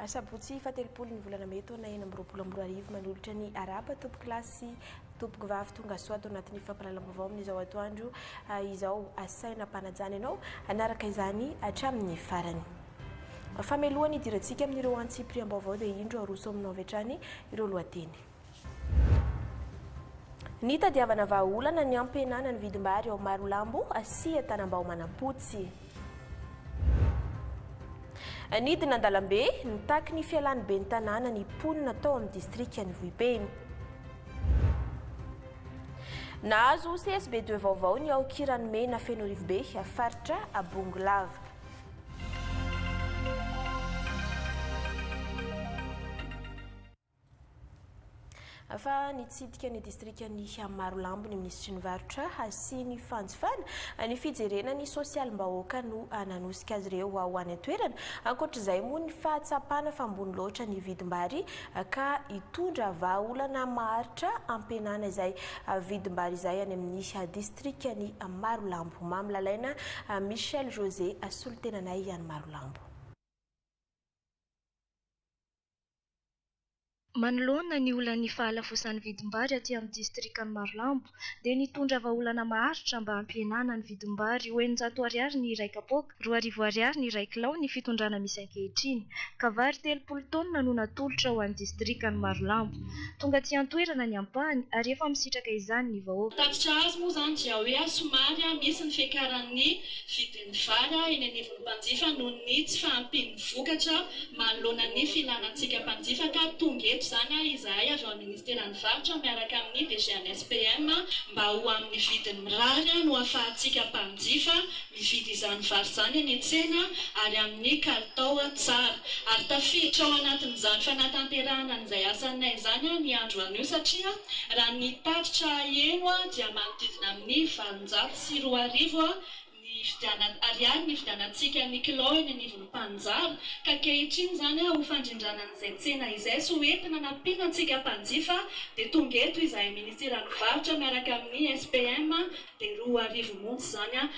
Asabotsy fatelopolo ny volana May taona 2024 manolotra ny araba tompoko kilasy tompoko vavy tonga soa ato anatin'ny fampahalalam-baovao amin'izao atoandro izao asaina mpanajana ianao anaraka izany hatramin'ny farany. Famelohany idirantsika amin'ireo antsipriam-baovao dia indro aroso aminao vetrany ireo lohateny. Ny tadiavana vahaolana ny ampenana ny vidim-bary ao Marolambo asia Tanambao Manapotsy. Nidina an-dalambe nitaky ny fialany be ny tanàna ny ponina tao amin'ny distrika ny Vohipeny. Nahazo CSB2 vaovao ny aokirany mena feno Rivobe afaritra Abongolava. Afa nitsidika ny distrika ny Marolambo ny ministry ny varotra sy ny fanjifana ny fijerena ny sosialim-bahoaka no nanosika azy ireo ho any an-toerana ankoatr'izay moa ny fahatsapana fambony loatra ny vidim-bary ka hitondra vahaolana maharitra ampenana izay vidim-bary izay any amin'ny distrika ny Marolambo. Mamilalaina Michel José solotenanay any Marolambo. Manoloana ny olana fahalafosan'ny vidim-bary aty amin'ny distrika ny Marolambo dia nitondra vahaolana maharitra mba hampihenana ny vidim-bary ho 900 ariary ny iray kapoaka, 200 ariary ny iray kilao ny fitondrana misy ankehitriny, ka vary 30 taonina no natolotra ho an'ny distrika ny Marolambo. Tonga aty an-toerana ny ampahany ary efa misitraka izany ny vahoaka. Tatitra azy moa izany dia hoe somary misy ny fiakaran'ny vidin'ny vary eny anivon'ny mpanjifa noho ny tsy fahampian'ny vokatra manoloana ny filanantsika mpanjifa ka tonga eto zany izahay avy ao ministeran'ny varotra miaraka amin'ny DG ny SPM mba ho amin'ny vidiny mirary no ahafahantsika mpanjifa mividy izany vary izany eny an-tsena ary amin'ny kalitao tsara. Ary tafiditra ao anatin'izany fanatanterahana izay asanay izany ny andro anio satria raha ny tatitra eno dia manodidina amin'ny 740 ariary ny vidianantsika ny kilao eny anivon'ny mpanjary ka ankehitriny izany ho fandrindrana an'izay tsena izay so entina nampianantsika mpanjifa dia tonga eto izahay ministeran'ny varotra miaraka amin'ny SPM dia 2 montsy izany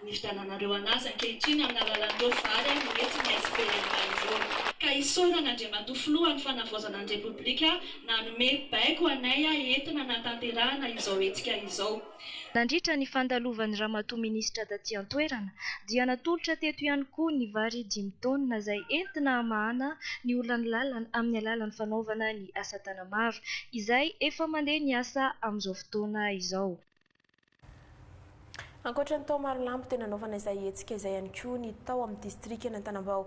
ny vidiananareo anazy ankehitriny amin'ny alalan'ireo vary no entin'ny SPM ireo ka isorana Andriamatofiloha ny fanavaozana ny Repoblika nanome baiko anay entina natanterahana izao hetsika izao. Nandritra ny fandalovan'ny Ramatoa ministra taty an-toerana dia natolotra teto ihany koa ny vary 5 taonina izay entina hamahana ny olana lalana amin'ny alalan'ny fanaovana ny asa tanamaro izay efa mandeha ny asa amin'izao fotoana izao. Ankoatran'ny tao Marolambo tena naovana izay hetsika izay ihany koa ny tao amin'ny distrika ny Tanambao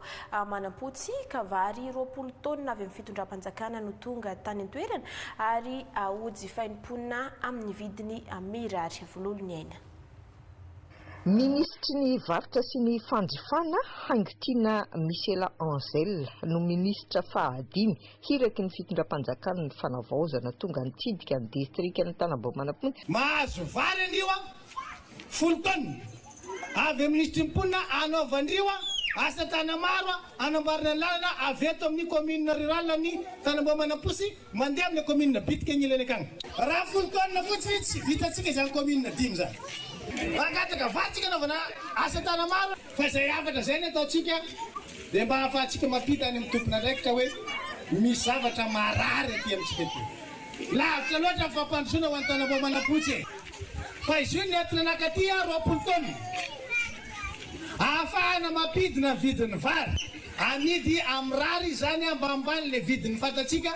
Manapotsy ka vary 20 taonina avy amin'ny fitondram-panjakana no tonga tany an-toerana ary aody faimponina amin'ny vidiny mirary vololony aina. Ministry ny varotra sy ny fanjifana Haingotiana Michel Angel no ministra fahadimy hiraky ny fitondram-panjakana ny fanavaozana tonga nitsidika ny distrika ny Tanambao Manapotsy. Mahazo vary anio Fulton avy ministry mponina anaovandriwa asa tanamaro anambarana lalana avy eto amin'ny commune rurale ny Tanambao Manapotsy mandeha amin'ny commune bitika nyilany akagny. Raha Fulton na fotsy vitatsika izany commune 10 zany. Ragataka vatsika anaovana asa tanamaro fa izay afatra zay ny ataotsika dia mba ahafahantsika mampita any amin'ny tompona andraikitra hoe misy zavatra marary aty amintsika ety. Lavitra loatra fampandrosoana ho an'ny Tanambao Manapotsy. Fa izy io ny entina nakaty 20 taonina ahafahana mampidina vidin'ny vary amidy amrary zany ambambany le vidin'ny fatatsika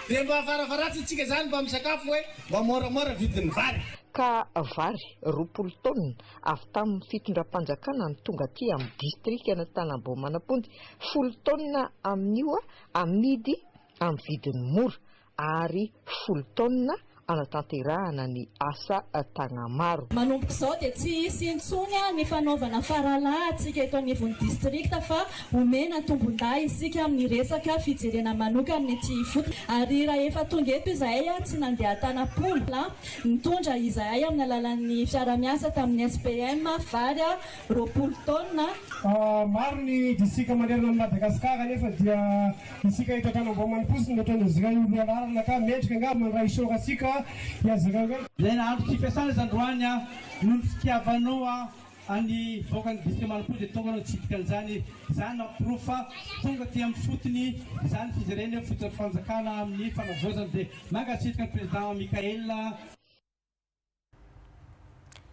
dia mba avaravaratsitsika zany mba misakafo hoe mba moramora vidin'ny vary. Ka vary 20 taonina avy tamin'ny fitondram-panjakana ny tonga aty amin'ny distrika ny Tanambao Manapotsy 10 taonina amin'io amidy amin'ny vidin'ny mora ary 10 taonina anatanterahana ny asa tagnamaro. Manomboka izao dia tsy hisy intsony ny fanaovana faralahintsika eto anivon'ny distrikta fa omena tombon-day isika amin'ny resaka fijerena manokana ny ety foto ary raha efa tonga eto izahay tsy nandeha tana-pola nitondra izahay amin'ny alalan'ny fiara-miasa tamin'ny SPM vary 20 taonina. Maro ny distrika manerana amin'ny Madagasikara nefa dia isika eto Tanambao Manapotsy nataony zay olo anarana ka mendrika ngamba mandray isorasika yazaka. Ilay nahandro tsy fiasana izany androany noho ny fitiavanao any voakany district Malampo dia tonga nitsidika an'izany izany nampirofo fa tonga ty amin'ny fotony izany fizarena fotony fanjakana amin'ny fanavozana dia mangatsidika ny président Mikaela.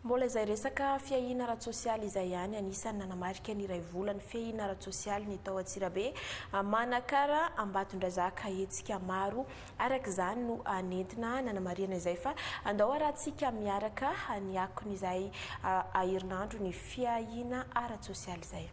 Mbola izay resaka fiahina ara-tsosialy izay ihany anisany nanamarika ny iray volany fiahina ara-tsosialy ny tao Antsirabe manakara Ambatondrazaka hetsika maro araka izany no nentina nanamarihana izay fa andao arahantsika miaraka ny akony izay herinandro ny fiahina ara-tsosialy izay.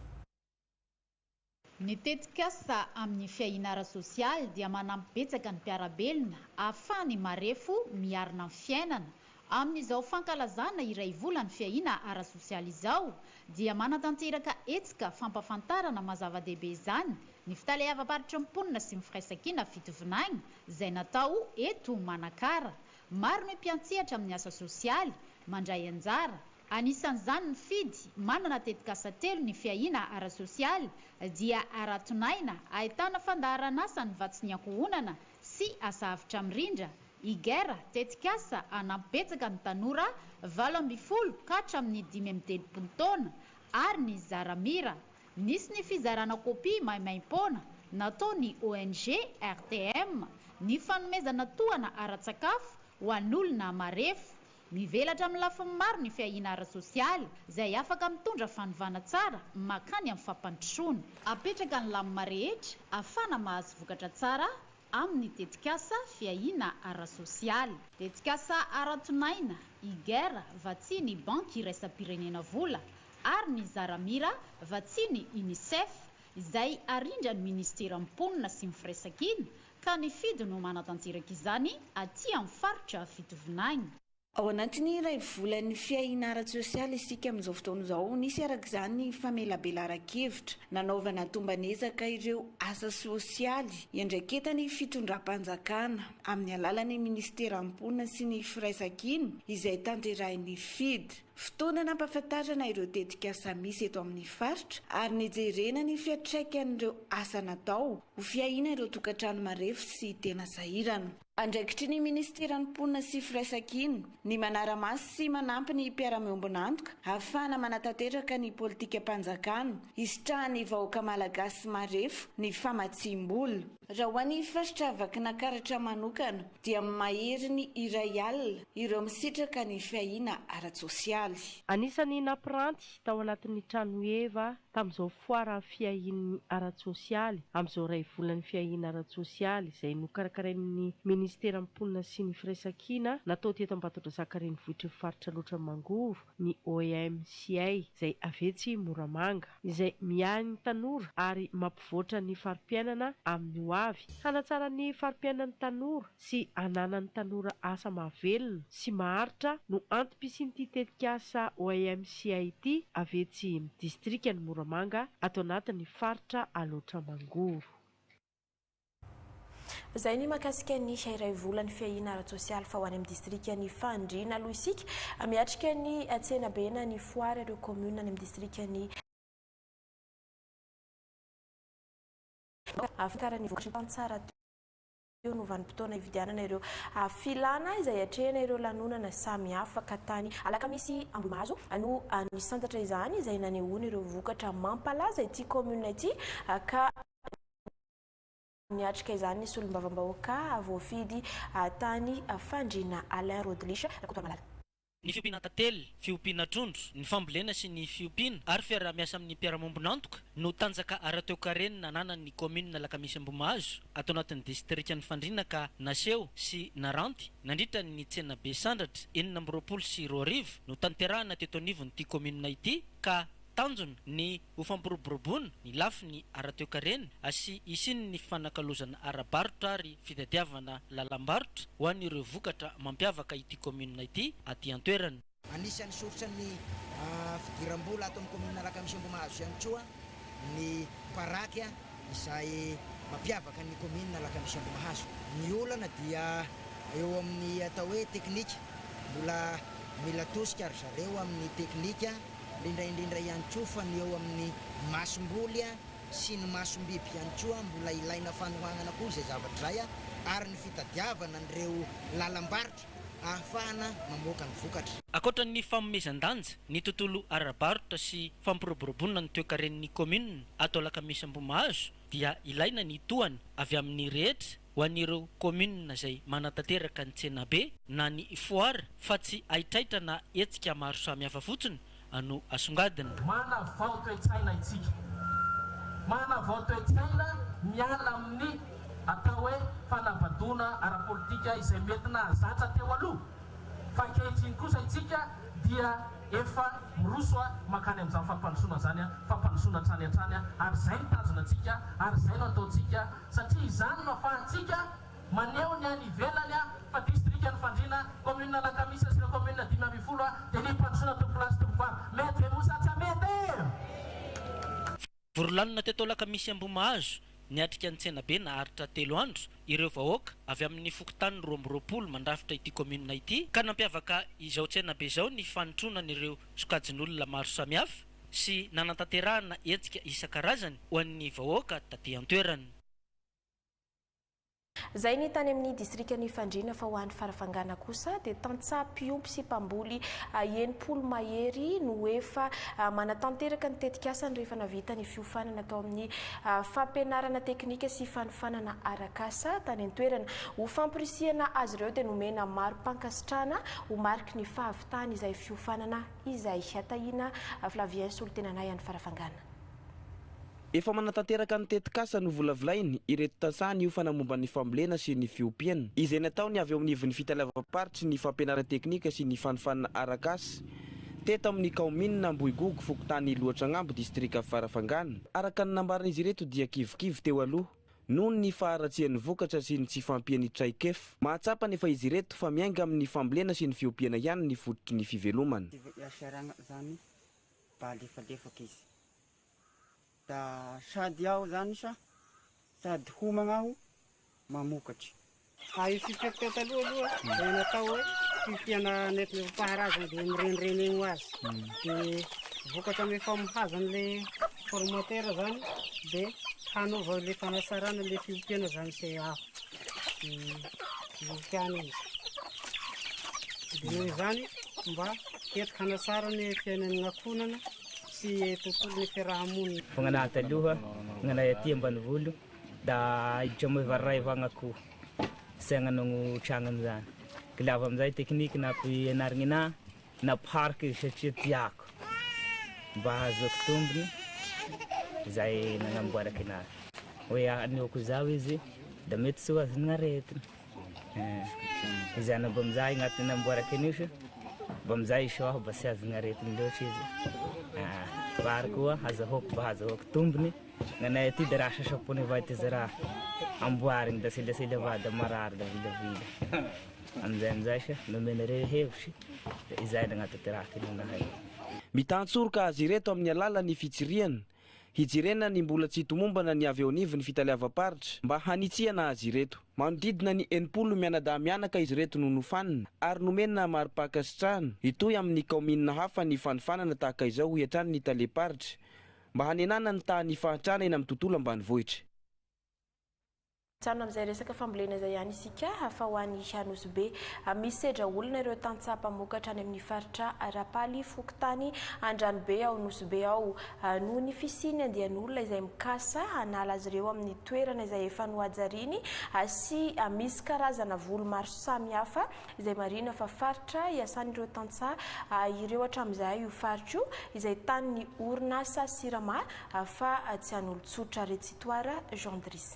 Ny tetikasa amin'ny fiahina ara-tsosialy dia manampy betsaka ny mpiarabelona ahafahany marefo miarina amin'ny fiainana. Amin'izao fankalazana iray volany fiahina ara-tsosialy izao dia manatanteraka hetsika fampafantarana mazava-dehibe izany ny fitaleava-paritra mponina sy ny firaisankina fitovinagny izay natao eto Manakara. Maro ny mpiantsehatra amin'ny asa sosialy mandray anjara. Anisan'izany ny fidy manana tetikasa telo ny fiahina ara-tsosialy dia Aratonaina ahitana fandaharana asa ny vatsiny ankohonana sy asa avitra mirindra. Igera tetikasa anampetsaka ny tanora 12 ka hatramin'ny 15 taona ary ny Zaramira. Nisy ny fizarana kopia maimaim-poana nataony ONG RTM ny fanomezana tohana ara-tsakafo ho an'olona marefo. Mivelatra amin'ny lafiny maro ny fiahina ara-tsosialy izay afaka mitondra fanovana tsara makany amin'ny fampandrosoana. Apetraka ny lamina rehetra ahafana mahazo vokatra tsara amin'ny tetikasa fiahina ara-tsosialy. Tetikasa Aratonaina, Igera vatsiny banky iraisam-pirenena vola ary ny Zaramira vatsiny UNICEF izay arindra ny ministera mponina sy ny firaisankina ka ny fidy no manatanteraka izany aty amin'ny faritra fitovinagny. Ao anatiny iray volan'ny fiahina ara-tsosialy isika amin'izao fotoana izao nisy araka izany famelabelan-kevitra nanaovana tombanezaka ireo asa sosialy iandraiketany fitondram-panjakana amin'ny alalan'ny ministera mponina sy ny firaisankina izay tanterahin'ny fidy. Fotoana nampafantarana ireo tetikasa misy eto amin'ny faritra ary nijerena ny fiantraikan'ireo asa natao ho fiahina ireo tokantrano marefo sy tena sahirana. Andraikitry ny ministeran'ny mponina sy firaisankina ny manara-maso sy manampy ny mpiara-miombona antoka ahafahana manatanteraka ny politika mpanjakana isitrahany vahoaka malagasy marefo ny famatsiam-bola. Raha ho an'ny faritra vakinankaratra manokana dia mahery ny iray alina ireo misitraka ny fiahina ara-tsosialy. Anisany nampiranty tao anatin'ny trano eva tamin'izao foara fiahiny ara-tsosialy amin'izao iray volan'ny fiahina ara-tsosialy izay nokarakarain'ny ministera mponina sy ny firaisankina natao teto Ambatondrazaka renivohitra faritra loatra Mangoro ny OMCA izay avetsy Moramanga izay mihahy ny tanora ary mampivoatra ny farim-piainana amin'ny ho avy hanatsara ny farim-piainan'ny tanora sy hananan'ny tanora asa mahavelona sy maharitra no antom-pisian'ity tetikasa OMCA ity avetsy distrikany Moramanga ato anatin'ny faritra aloatra Mangoro. Izay ny makasika ny iray volan'ny fiahina ara-tsosialy fa ho any amin'ny distrikany Fandriana aloha isika miatrika ny tsenabena ny foara ireo commune any amin'ny distrikany afitarany vokatra tsara teo no vanim-potoana ividianana ireo filana izay atrehana ireo lanonana samy hafa ka tany alakamisy Ambohimahazo no nisantatra izany izay nanehoana ireo vokatra mampalaza ity commune ity ka niatrika izany nisy olombavambahoaka voafidy tany Fandriana Alain Rodlisha rakotamalala. Ny fiompiana tantely, fiompiana trondro, ny fambolena sy ny fiompiana ary fiara-miasa amin'ny mpiara-mombona antoka no tanjaka ara-teo karenina nanan'ny commune Alakamisy Ambohimahazo ato anatin'ny distrikan'ny Fandriana ka naseho sy naranty nandritra ny tsena be sandratra 420 no tanterahana teto anivon'ity commune ity ka tanjona ny ho fampiroboroboana ny lafiny ara-teo karenina sy isiny ny fanakalozana ara-barotra ary fitadiavana lalam-barotra ho an'ireo vokatra mampiavaka ity commune ity aty an-toerana. Anisan'ny soratra ny fidiram-bola ato amin'ny commune Alakamisy Ambohimahazo ihany koa ny paraky izay mampiavaka ny commune Alakamisy Ambohimahazo. Ny olana dia eo amin'ny atao hoe teknika mbola mila tosika ary zareo amin'ny teknika indrindra ihany koa fa ny eo amin'ny masomboly sy ny masombiby ihany koa mbola ilaina fanohanana koa izay zavatra izay ary ny fitadiavana an'ireo lalam-barotra ahafahana mamoaka ny vokatra. Akoatra ny fanomezan-danja ny tontolo ara-barotra sy fampiroboroboana ny toe-karen'ny commune atao lakamisy Ambohimahazo dia ilaina ny tohany avy amin'ny rehetra ho an'ireo commune izay manatanteraka ny tsena be na ny foara fa tsy aitraitra na hetsika maro samihafa fotsiny no asongadina. Manavao toe-tsaina itsika, manavao toe-tsaina miala amin'ny atao hoe fanavadona ara-politika izay mety nahazatra teo aloha. Fa ankehitriny kosa itsika dia efa miroso makany amin'izany fampandrosoana zany, fampandrosoana hatrany hatrany, ary izay no tanjona antsika, ary izay no ataontsika, satria izany no ahafahantsika maneho ny any ivelany fa distrika ny Fandrina, commune Lakamisy sy commune 520 dia ny mpandrosoana tompolasy tompovary mety mosatsa mety. Vorolanina teto Lakamisy Ambohimahazo niatrika ny tsena be naharitra 3 andro ireo vahoaka avy amin'ny fokontany 2020 mandrafitra ity commune ity ka nampiavaka izao tsena be izao ny fanotronan'ireo sokajin'olona maro samihafa sy nanantanterahana hetsika isan-karazany ho an'ny vahoaka taty an-toerany. Zay ny tany amin'ny distrikan'ny Fandrina fa ho an'ny farafangana kosa dia tantsaha-piompy sy mpamboly 90 mahery no efa manatanteraka ny tetikasany rehefa navita ny fiofanana atao amin'ny fampianarana teknika sy fanofanana arakasa tany an-toerana. Ho fampirisihana azy ireo dia nomena maro-pankasitrahana ho mariky ny fahavitany izay fiofanana izay hatahiana Flavien Soltenanay an'ny farafangana. Efa manatanteraka ny tetikasa no volavolainy ireto tantsaha ny hiofana momba ny fambolena sy ny fiompiana izay nataony avy eo amin'ny ivon'ny fitalavam-paritra ny fampianarana teknika sy ny fanofanana arakasa teto amin'ny commune Ambohigogo fokontany Lohatragnambo distrika Farafangana. Araka ny nambaran'izy ireto dia kivikivi teo aloha noho ny faharatsian'ny vokatra sy ny tsy fampiany traikefa. Mahatsapa nefa izy ireto fa miainga amin'ny fambolena sy ny fiompiana ihany ny fototry ny fivelomana. Da sady aho zany sady homagna aho mamokatra. Io fipetraka aloha dia natao hoe fifiana nety paharazana dia mirenireny azy. Dia vokatra efa mihazan'le formateur zany dia hanaova le fanasarana le fiompiana zany say aho. Fiompiana izy. Dia noho izany mba ketika hanasara ny fiainan'ny ankonana sy tontolo ny fiarahamonina. Fangana taloha ngana yaty ambanivolo da idramo varay vagnakoho sagnanao tragnony zany kilava amizay teknika nampianarina na park satria tiako mba hazoko tombony zay nagnamboarako anazy hoe anioko zao izy da mety soa azony aretina izany mba amizay agnaty namboarako an'io mba amizay isoaho mba sy azony aretina loatra izy vary koa hazahoko mba hazahoko tombony ngana yaty da raha sasapony vaty izy raha amboarigny da selasela vada marary da vilavila amizay sa nomena hevitry da izay nagnaty raha tinanahay. Mitantsorika azy ireto amin'ny alalan'ny fitsiriana hijerena ny mbola tsy hitomombana ny avy eo anivon'ny fitaleava-paritra mba hanitsihana azy ireto. Manodidina ny 80 mianadahy mianaka izy ireto no nofanina ary nomena maro-pakasitrahana hitoy amin'ny commune hafa ny fanofanana tahaka izao hiatrany ny tale-paritra mba hanenana ny tahany fahatrana eny amin'ny tontolo ambanivohitra. Tsano amin'izay resaka fambolena izay ihany isika hafa ho an'ny Anosy-be misy sedra olona ireo tantsaha mpamokatra any amin'ny faritra Rapaly fokontany Andranobe ao Anosy-be ao noho ny fisiny andian'olona izay mikasa hanala azy ireo amin'ny toerana izay efa nohajariany sy misy karazana volo maro samihafa izay marina fa faritra iasan'ireo tantsaha ireo hatramin'izay io faritra io izay tanin'ny orinasa Sirama fa tsy an'olon-tsotra Retsitoara Gendris.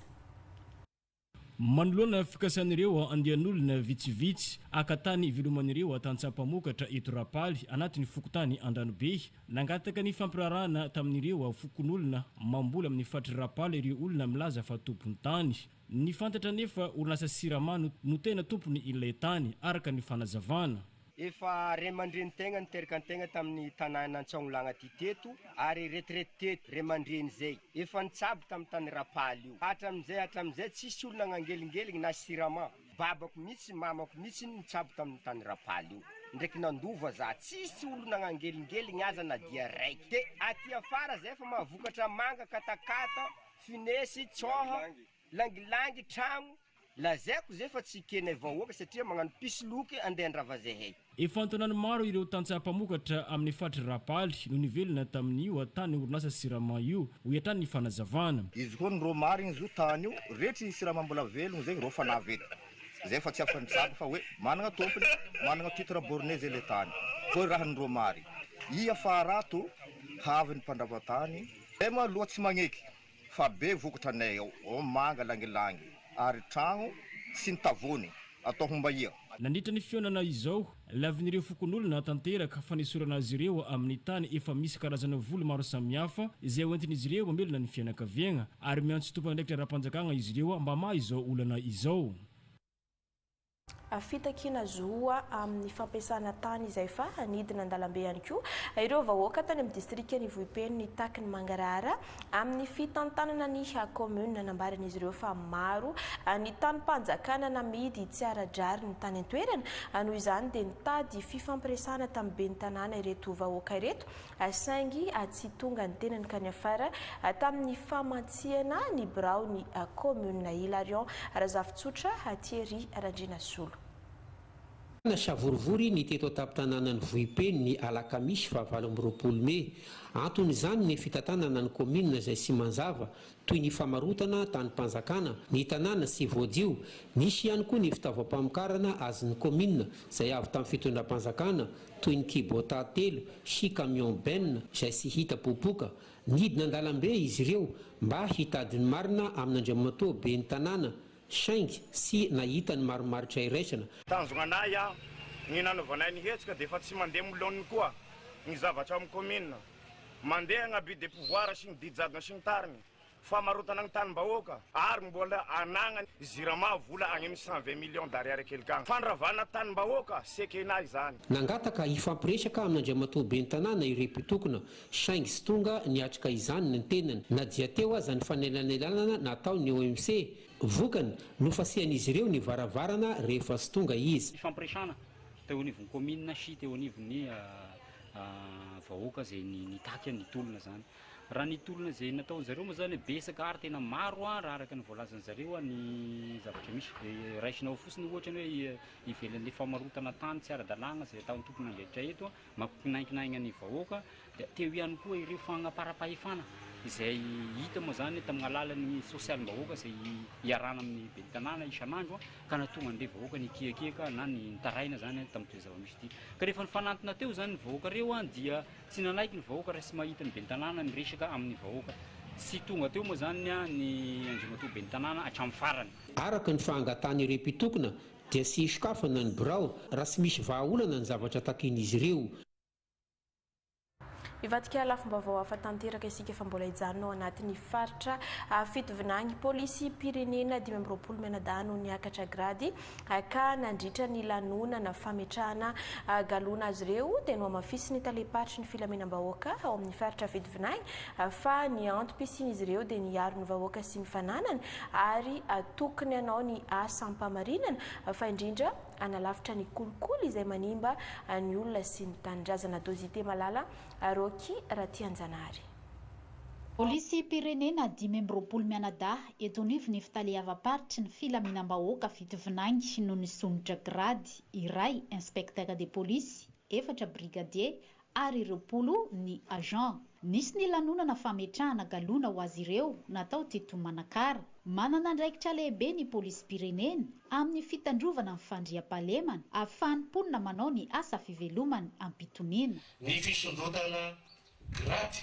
Manoloana fikasan'ireo andian'olona vitsivitsy akatany iveloman'ireo tantsaha-mpamokatra eto Rapaly anatin'ny fokontany Andranobe nangataka ny fampirarahana tamin'ireo fokon'olona mamboly amin'ny faritra Rapaly ireo olona milaza fa tompony tany. Ny fantatra nefa orinasa Sirama no tena tompony ilay tany araka ny fanazavana. Efa remandreny tegna niteraka antegna tamin'ny tanàna Antsonglagna ty teto ary retraite teto remandreny zay efa nitsabo tamin'ny tany Rapaly io hatramizay tsisy olona nangelingeligny na Sirama babako mitsy mamako mitsy nitsabo tamin'ny tany Rapaly io ndraiky nandova za tsisy olona nangelingeligny aza na dia raiky de aty afara zay efa mahavokatra manga katakata finesy tsoha langilangy tragno lazaiko zay fa tsy kena vahoaka satria magnano pisloky andeha andrava zahay. Efa antonany maro ireo tantsaha-mpamokatra amin'ny fatry rapaly no nivelona tamin'io atany orinasa sirama io ho iatrany ny fanazavana. Izy koa ro marigny izo tany io rehetra sirama mbola velogno zay ro fanavety zay fa tsy afanitsabo fa hoe managna tompony managna titre borné zay le tany koa raha ny ro mari i afarato havy ny mpandravatany zay ma loha tsy magneky fa be vokatra anay ao manga langilangy ary tragno sy ny tavony atao homba ia. Nandritra ny fionana izao lavin'ireo fokon'olona tanteraka fanesorana azy ireo amin'ny tany efa misy karazana volo maro samihafa izay hoentin'izy ireo mamelona ny fianakaviagna ary miantso tompony ndraiky ara-panjakagna izy ireo mba maha izao olana izao. Fitakina zoa amin'ny fampiasana tany izay fa anidina an-dalambe ihany koa ireo vahoaka tany amin'ny distrikta ny Vohipeno ny taky ny Mangarara amin'ny fitantanana ny commune nambaran'izy ireo fa maro ny tany-panjakana namidy tsy ara-drary ny tany an-toerana noho izany dia nitady fifampiresahana tamin'ny ben'ny tanàna ireto vahoaka ireto saingy tsy tonga ny tenany ka ny afara tamin'ny famantsiana ny birao ny commune Ilarion Razafitsotra Thierry Randrinasolo. Na savorivory ny teto an-tampon-tanàna ny Vohipeno ny alakamisy fa 20 Mey anton'izany ny fitantanana ny commune izay sy manjava toy ny famarotana tany-panjakana ny tanàna sy voadio nisy ihany koa ny fitaovam-pamokarana azy ny commune izay avy tamin'ny fitondram-panjakana toy ny kibota telo sy camion benina izay sy hita popoka nidina an-dalambe izy ireo mba hitadiny marina amin'ny andriamatoa be ny tanàna saingy sy nahita ny maromaritra iraisana. Tanjonanay ny nanovanay ny hetsika dia fa tsy mandeha moloniny koa ny zavatra amin'ny commune mandeha agnaby de pouvoir sy ny didjadona sy ny tariny famarotana ny tany-bahoaka ary mbola anagna zirama vola agny amin'ny 120 millions d'ariary kelikany fandravana tany-bahoaka sekenay zany. Nangataka ifampiresaka amin'ny andriamatoa be ny tanàna ireo mpitokona saingy sy tonga niatrika izany ny tenany na dia teo aza ny fanelanelanana natao ny OMC vokany no fasian'izy ireo ny varavarana rehefa sy tonga izy. Ifampiresana teo anivon'ny commune sy teo anivon'ny vahoaka zay nitaky ny tolona zany. Raha ny tolona zay natao zareo moa zany besaka ary tena maro raha araka ny voalazany zareo ny zavatra misy raisinao fotsiny ohatra hoe ivelan'ny famarotana tany tsy ara-dalàna zay ataon'ny tompony angaitra eto mampinaikinaigna ny vahoaka dia teo ihany koa ireo fagnaparapahefana izay hita moa zany tamin'ny alalan'ny sosialim-bahoaka zay iarana amin'ny be tanàna isan'andro ka natonga an'ilay vahoaka ny kiakiaka na ny taraina zany tamin'ity zava-misy ity ka rehefa nifanantona teo zany ny vahoaka reo dia tsy nanaiky ny vahoaka raha sy mahita ny be tanàna ny resaka amin'ny vahoaka sy tonga teo moa zany ny andriamatoa be ny tanàna hatramin'ny farany. Araka ny fahangatany ireo mpitokona dia sy sokafana ny birao raha sy misy vahaolana ny zavatra takin'izy ireo. Ivadika lafim-baovao hafa tanteraka isika fa mbola hijanona ao anatin'ny faritra fitovinany polisy pirenena 20 menadano niakatra grady ka nandritra ny lanonana fametrahana galona azy ireo dia no amafisy ny taleparitry ny filamenam-bahoaka ao amin'ny faritra fitovinany fa ny antom-pisin'izy ireo dia niaro ny vahoaka sy ny fananana ary tokony anao ny asa ampamarinana fa indrindra analafitra ny kolikoly izay manimba ny olona sy ny tanindrazana dozite malala Roki Ratianjanary. Polisy pirenena 20 mianadahy eto anivo ny fitaleava-paritry ny filaminam-bahoaka fitovinangy no nisonitra grady iray inspecteur de police 4 brigadier ary 20 ny agent. Nisy ny lanonana fametrahana galona ho azy ireo natao teto Manakara. Manana andraikitra lehibe ny polisy pirenena amin'ny fitandrovana ny fandriam-pahalemana ahafahany mponina manao ny asa fivelomany ampitoniana. Ny fisondrotana grady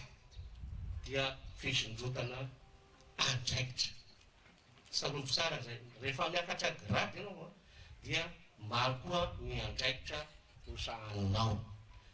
dia fisondrotana andraikitra. Salombo tsara zay. Rehefa miakatra grady ianao dia maro koa ny andraikitra hosahaninao.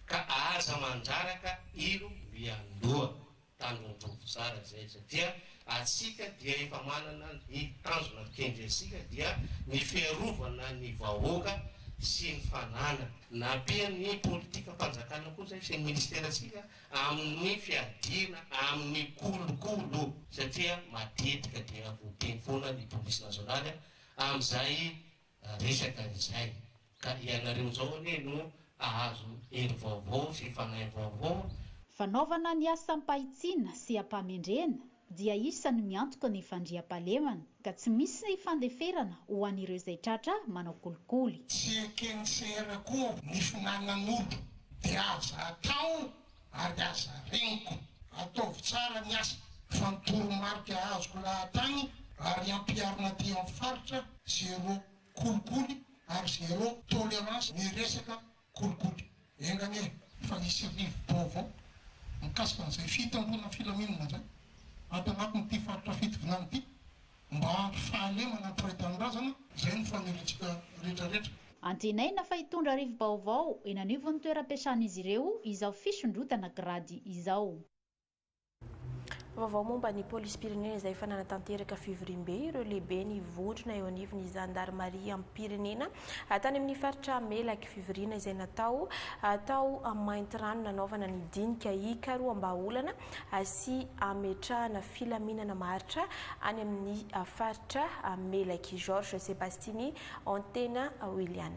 Ka aza mandraraka ilo miandoha tanondrovo tsara zay satria atsika dia efa manana ny tanjona kendresika dia ny fiarovana ny vahoaka sy ny fanana napia ny politika fanjakana koa zay sy ny ministeratsika amin'ny fiadina amin'ny kolokolo satria matetika dia voteny foana ny polisy nasionaly amin'izay resaka izay ka ianareo zao ane no ahazo elo vaovao sy fanahy vaovao. Fanaovana ny asa ampahitsiana sy ampamendrena dia isany miantoka ny fandriam-pahalemana ka tsy misy fandeferana ho an'ireo izay tratra manao kolikoly. Tsy ekensera koa ny finanan'olo dia aza atao ary aza reniko ataovy tsara ny asa fa ny toromarika azoko lahatany ary ampiarina ty amin'ny faritra zéro kolikoly ary zéro tolérance ny resaka kolikoly. Engany fa misy rivo-baovao mikasika an'izay fitangona filaminana zay ato anatin'ity faritra fitovinany ity mba ampy fahalemana ampiray-tanindrazana zay ny fanelitsika rehetrarehetra. Antenaina fa hitondra rivo-baovao eny anivon'ny toeram-piasan'izy ireo izao fisondrotana grady izao. Vaovao momba ny polisy pirenena izay efa nanatanteraka fivoriam-be ireo lehibe ny vondrona eo anivon'ny zandarmaria amin'ny pirenena tany amin'ny faritra Melaky fivoriana izay natao mainty rano nanaovana ny dinika ikaroam-baolana sy ametrahana filaminana maharitra any amin'ny faritra Melaky. Georges Sebastini, Antena William.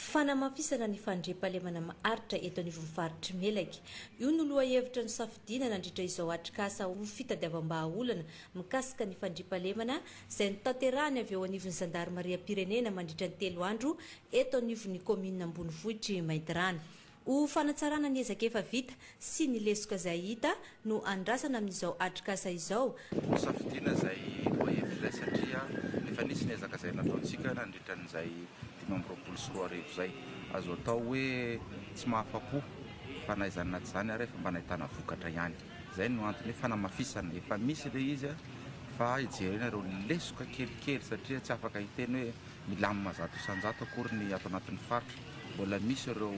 Fanamafisana ny fandriam-pahalemana maharitra eto anivon'ny faritry Melaky. Io no loha hevitra ny safidina nandritra izao atrikasa ho fitadiavam-baolana mikasika ny fandriam-pahalemana izay notanterahany avy eo anivon'ny zandarmaria pirenena mandritra ny 3 andro eto anivon'ny komina Ambonivohitry Maintirano. Ho fanatsarana ny ezaka efa vita sy ny lesoka izay hita no andrasana amin'izao atrikasa izao. Safidina izay loha hevitra izay satria efa nisy ny ezaka izay nataontsika nandritra n'izay 5 arivo zay azo atao hoe tsy mahafapo fa na izany naty zany ary efa mba nahitana vokatra ihany. Zay no antony fanamafisana efa misy le izy fa ijerena ireo lesoka kelikely satria tsy afaka hiteny hoe milamina zato isanjato akory ny ato anatin'ny faritra. Mbola misy ireo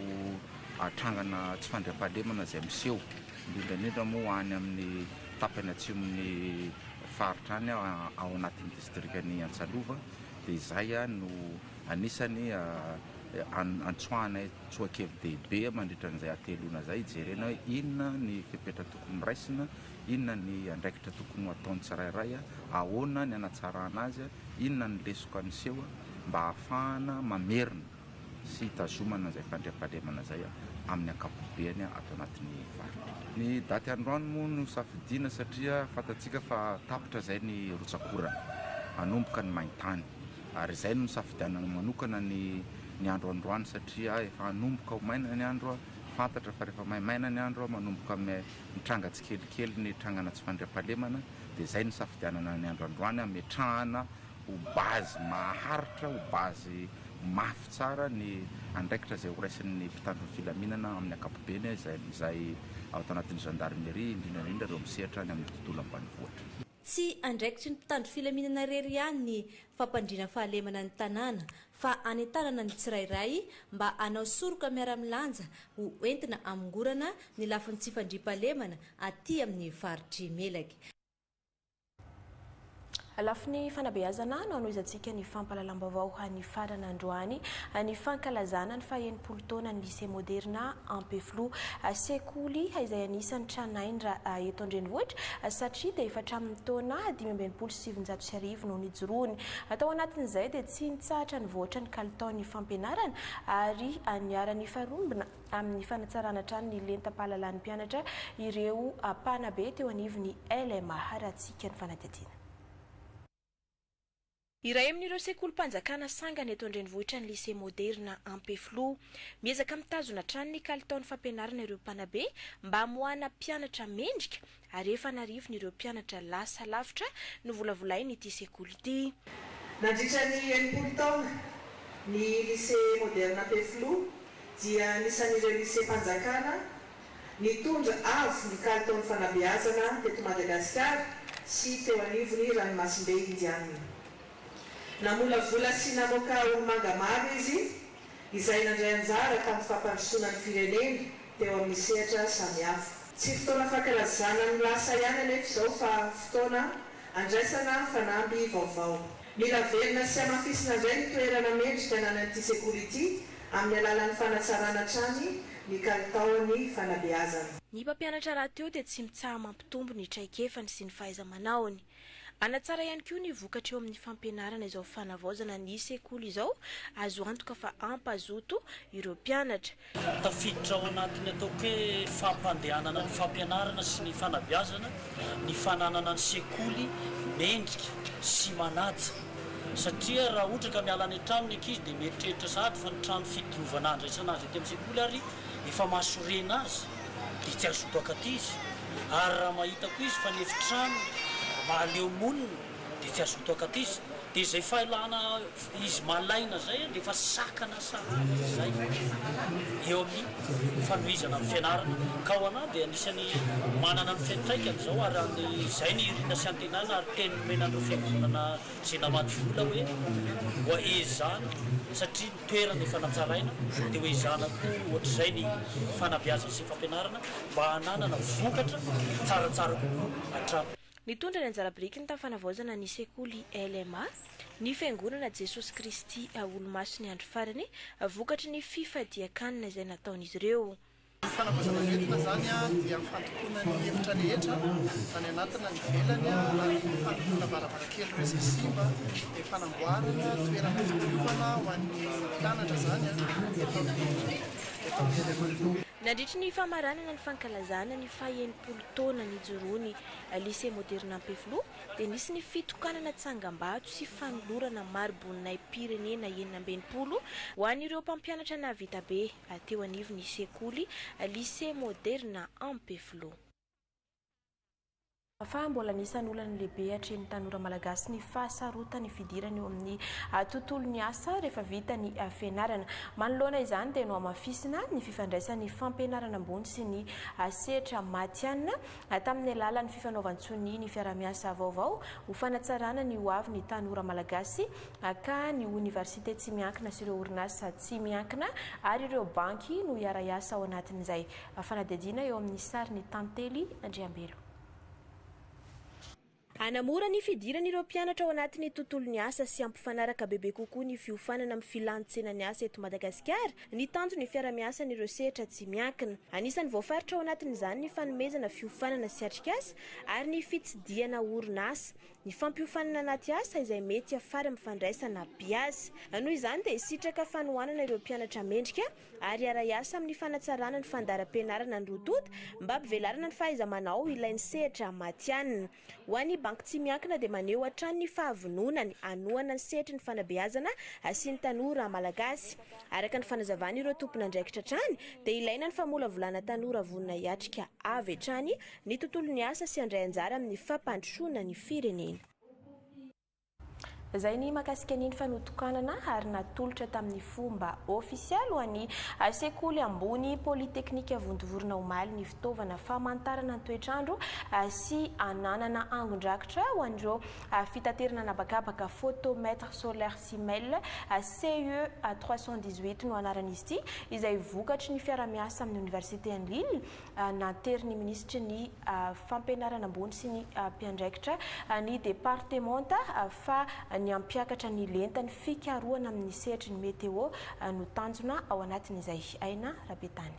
atrangana tsy fandriam-pahalemana izay miseho indrindra moa any amin'ny tapany atsimony faritra any ao anatin'ny distrikany Antsalova dia izay no anisany antsoahana tsoakevy dehibe mandritra n'izay atelona zay jerena hoe inona ny fepetra tokony raisina, inona ny andraikitra tokony ataony tsirairay, ahoana ny anatsarana azy, inona ny lesoka niseho mba ahafahana mamerina sy tazomana izay fandriam-pahalemana zay amin'ny ankapobeny ato anatin'ny faritra. Ny daty androany moa no safidina satria fatatsika fa tapitra zay ny rotsakorana anomboka ny maintany ary izay no safidianana manokana ny andro androany satria efa anomboka ho maina ny andro, fantatra fa rehefa maimaina ny andro manomboka mitranga tsikelikely ny trangana tsy fandriam-pahalemana dia izay no safidianana ny andro androany ametrahana ho bazy maharitra, ho bazy mafy tsara ny andraikitra izay ho raisin'ny mpitandron'ny filaminana amin'ny ankapobeny izay ao anatin'ny gendarmerie indrindrandrindra ireo misehatra any amin'ny tontolo ambanivohitra. Tsy andraikitry ny mpitandro filaminana rery ihany ny fampandriana fahalemana ny tanàna fa anentanana ny tsirairay mba anao soroka miara-milanja ho entina amongorana ny lafin'ny tsy fandriam-pahalemana aty amin'ny faritry Melaky. Lafiny fanabeazana no anoizantsika ny fampahalalam-baovao ny farana androany ny fankalazana ny faha-80 taona ny lycée moderna Ampeflo sekoly izay anisan'ny tranaindra eto an-drenivohitra satria dia efa hatramin'ny taona 527 no nijoroany. Atao anatin'izay dia tsy nitsahatra ny voatra ny kalitaon'ny fampianarana ary niara-ny faharombona amin'ny fanatsarana hatrany ny lentam-pahalalan'ny mpianatra ireo mpanabe teo anivon'ny LMA. Harantsika ny fanadihadiana. Iray amin'ireo sekolim-panjakana sangany eto an-drenivohitra ny lycée moderna Ampeflo miezaka mitazona hatrany ny kalitaon'ny fampianarana ireo mpanabe mba hamoahana mpianatra mendrika ary efa narivony ireo mpianatra lasa lavitra no volavolainy ity sekoly ity. Nandritra ny 80 taona ny lycée moderna Ampeflo dia nisan'ireo lycée mpanjakana nitondra avo ny kalitaon'ny fanabeazana teto Madagasikara sy teo anivony ranomasimbe indianina. Namolavola sy namoaka olo-manga maro izy izay nandray anjara tamin'ny fampandrosoana ny firenena teo amin'ny sehatra samihafa. Tsy fotoana fankalazana ny lasa ihany anefa izao fa fotoana andraisana fanamby vaovao. Mila velona sy amafisina indray ny toerana mendrika nanan'ity sekoly ity amin'ny alalan'ny fanatsarana hatrany ny kalitaon'ny fanabeazana. Ny mpampianatra rahateo dia tsy mitsaha mampitombo ny traikefany sy ny fahaiza-manaony. anatsara ihany koa ny vokatra eo amin'ny fampianarana izao fanavaozana ny sekoly izao azo antoka fa ampazoto ireo mpianatra. Tafiditra ao anatiny ataoko hoe fampandehanana ny fampianarana sy ny fanabeazana ny fananana ny sekoly mendrika sy manaja satria raha ohatra ka miala any an-trano ny ankizy dia mieritreritra sahady fa ny trano fidiovana andraisana azy ety amin'ny sekoly ary efa mahasorena azy dia tsy azo toakaty izy ary raha mahitako izy fa ny efitrano mahaleo monina dia tsy azo toakaty izy dia izay failana izy malaina zay dia efa sakana sahady zay eo amin'ny fanohizana amin'ny fianarana ka ho anahy dia anisany manana ny fiantraikany zao ary izay ny irina sy antenana ary teny menan'ireo fiangonana izay namaty vola hoe hoaezana satria ny toerana efa natsaraina dia hoezana koa ohatr'izay ny fanabeazana sy fampianarana mba hananana vokatra tsaratsara kokoa hatrano. Nitondra ny anjara biriky ny tafanavaozana ny sekoly LMA ny fiangonana Jesosy Kristy olo-maso ny andro farany vokatry ny fifadiakanina izay nataon'izy ireo. Fanavaozana nentina zany dia fandokoana ny hevitra rehetra zany anatina ny velany ary fandokoana varavarankely ireo izay simba dia fanamboarana toerana fitaovana ho an'ny mpianatra zany eto amin'ny nandritry ny famaranana ny fankalazana ny faha-80 taona ny joroany lycée moderne Ampeflo dia nisy ny fitokanana tsangam-bato sy fanolorana maribonina pirenena 990 ho an'ireo mpampianatra navita be teo anivon'ny sekoly lycée moderne Ampeflo. Fa mbola nisany olana lehibe hatreny tanora malagasy ny fahasarotany fidirana eo amin'ny tontolo ny asa rehefa vita ny fianarana. Manoloana izany dia no amafisina ny fifandraisan'ny fampianarana ambony sy ny sehatra matianina tamin'ny alalan'ny fifanaovantsony ny fiaramiasa vaovao ho fanatsarana ny hoavy ny tanora malagasy ka ny université tsy miankina sy ireo orinasa tsy miankina ary ireo banky no hiara-iasa ao anatin'izay. Fanadidina eo amin'ny sary ny Tantely Andriambelo. Anamora ny fidirana ireo mpianatra ao anatin'ny tontolon'ny asa sy ampifanaraka bebe kokoa ny fiofanana amin'ny filantsenan'ny asa eto Madagasikara ny tanjo ny fiaramiasa n'ireo sehatra tsy miankina. Anisan'ny voafaritra ao anatin'izany ny fanomezana fiofanana sy atrikasa ary ny fitsidiana orinasa ny fampiofanana anaty asa izay mety afara mifandraisana biazy. Noho izany dia sitraka fanohanana ireo mpianatra mendrika ary ara-iasa amin'ny fanatsarana ny fandaharam-pianarana ny rotota mba hampivelarana ny fahaiza-manao ilain'ny sehatra matianina. Ho an'ny banky tsy miankina dia maneho hatrany ny fahavononany anohana ny sehatry ny fanabeazana sy ny tanora malagasy. Araka ny fanazavana ireo tompon'andraikitra hatrany dia ilaina ny famolavolana tanora vonona hiatrika avy hatrany ny tontolon'ny asa sy andray anjara amin'ny fampandrosoana ny firenena. Zay ny makasika ny fanotokanana ary natolotra tamin'ny fomba ofisialy ho an'ny sekoly ambony politeknika Vontovorona Omaly ny fitaovana famantarana ny toetrandro sy ananana angon-drakitra ho an'ireo fitaterana anabakabaka photomètre solaire simel CE 318 no anaran'izy ity izay vokatry ny fiaramiasa amin'ny université ny Lille nateriny minisitry ny fampianarana ambony sy ny mpiandraikitra ny départementa fa ny ampiakatra ny lentany fikaroana amin'ny sehatry ny meteo no tanjona ao anatin'izay. Aina Rabetany.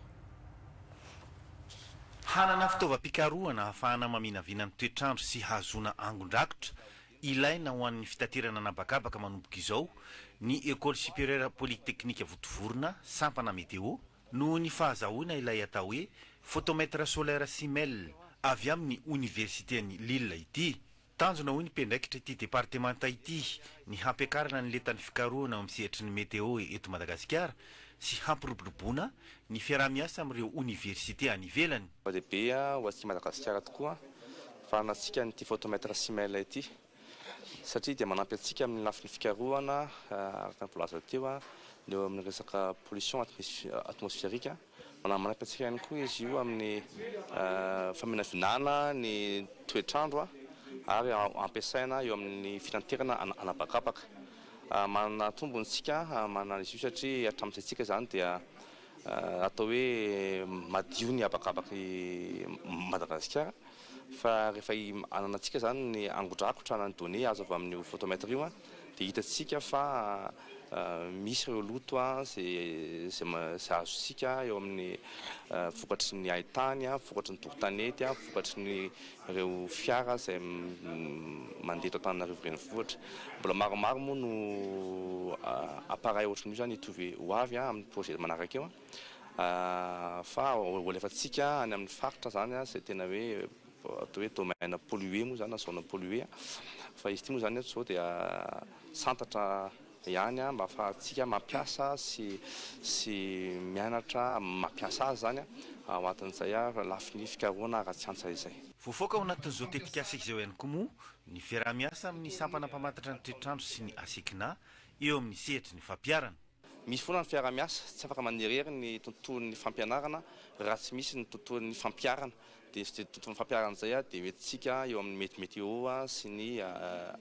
Hanana fitaovam-pikaroana ahafahana maminavinany toetrandro sy hazona angon-drakitra ilaina ho an'ny fitaterana anabakabaka manomboka izao ny École supérieure polytechnique Vontovorona sampana meteo no ny fahazahoana ilay atao hoe photomètre solaire simel avy amin'ny université ny Lille ity. Tanjona hoy ny mpiandraikitra ity départementa ity ny hampiakarana ny letan'ny fikaroana amin'ny sehatry ny meteo eto Madagasikara sy hampiroboroboana ny fiaramiasa amin'ireo université any ivelany. Lehibe ho antsika Madagasikara tokoa fanantsika nyity photomètre simel ity satria dia manampy antsika amin'ny lafiny fikaroana araka ny volaza teo ny eo amin'ny resaka pollution atmosphérique manampy antsika ihany koa izy io amin'ny faminavinana ny toetrandro ary ampiasaina eo amin'ny fitanterana anabakabaka. Manana tombontsika manana izy io satria hatramin'izay zany dia atao hoe madio ny abakabaky Madagasikara fa rehefa ananantsika zany ny angon-drakotra na ny données azo avy amin'ny photomètre io dia hitatsika fa misy ireo loto zay azosika eo amin'ny vokatry ny haitany vokatry ny tokotanety vokatry ny ireo fiara zay mandeha eto Antananarivo renivohitra mbola maromaro moa no appareil ohatran'io zany hitovy ho avy amin'ny projet manaraka eo fa olefatsika any amin'ny faritra zany zay tena hoe atao hoe domaine pollué moa zany zone pollué fa izy ity moa zany zao dia santatra ihany mba ahafahantsika mampiasa sy mianatra mampiasa azy zany ao atin'izay lafiny fikarohana ara-tsiantsa izay. Voafoaka ao anatin'izao tetikasa izao ihany koa moa ny fiarahamiasa amin'ny sampana mpamantatra ny toetrandro sy ny asikina eo amin'ny sehatry ny fampiarana. Misy foana ny fiarahamiasa tsy afaka manerery ny tontolon'ny fampianarana raha tsy misy ny tontolon'ny fampiarana. Dia tontolon'ny fampiarana zay dia hoentsika eo amin'ny météo sy ny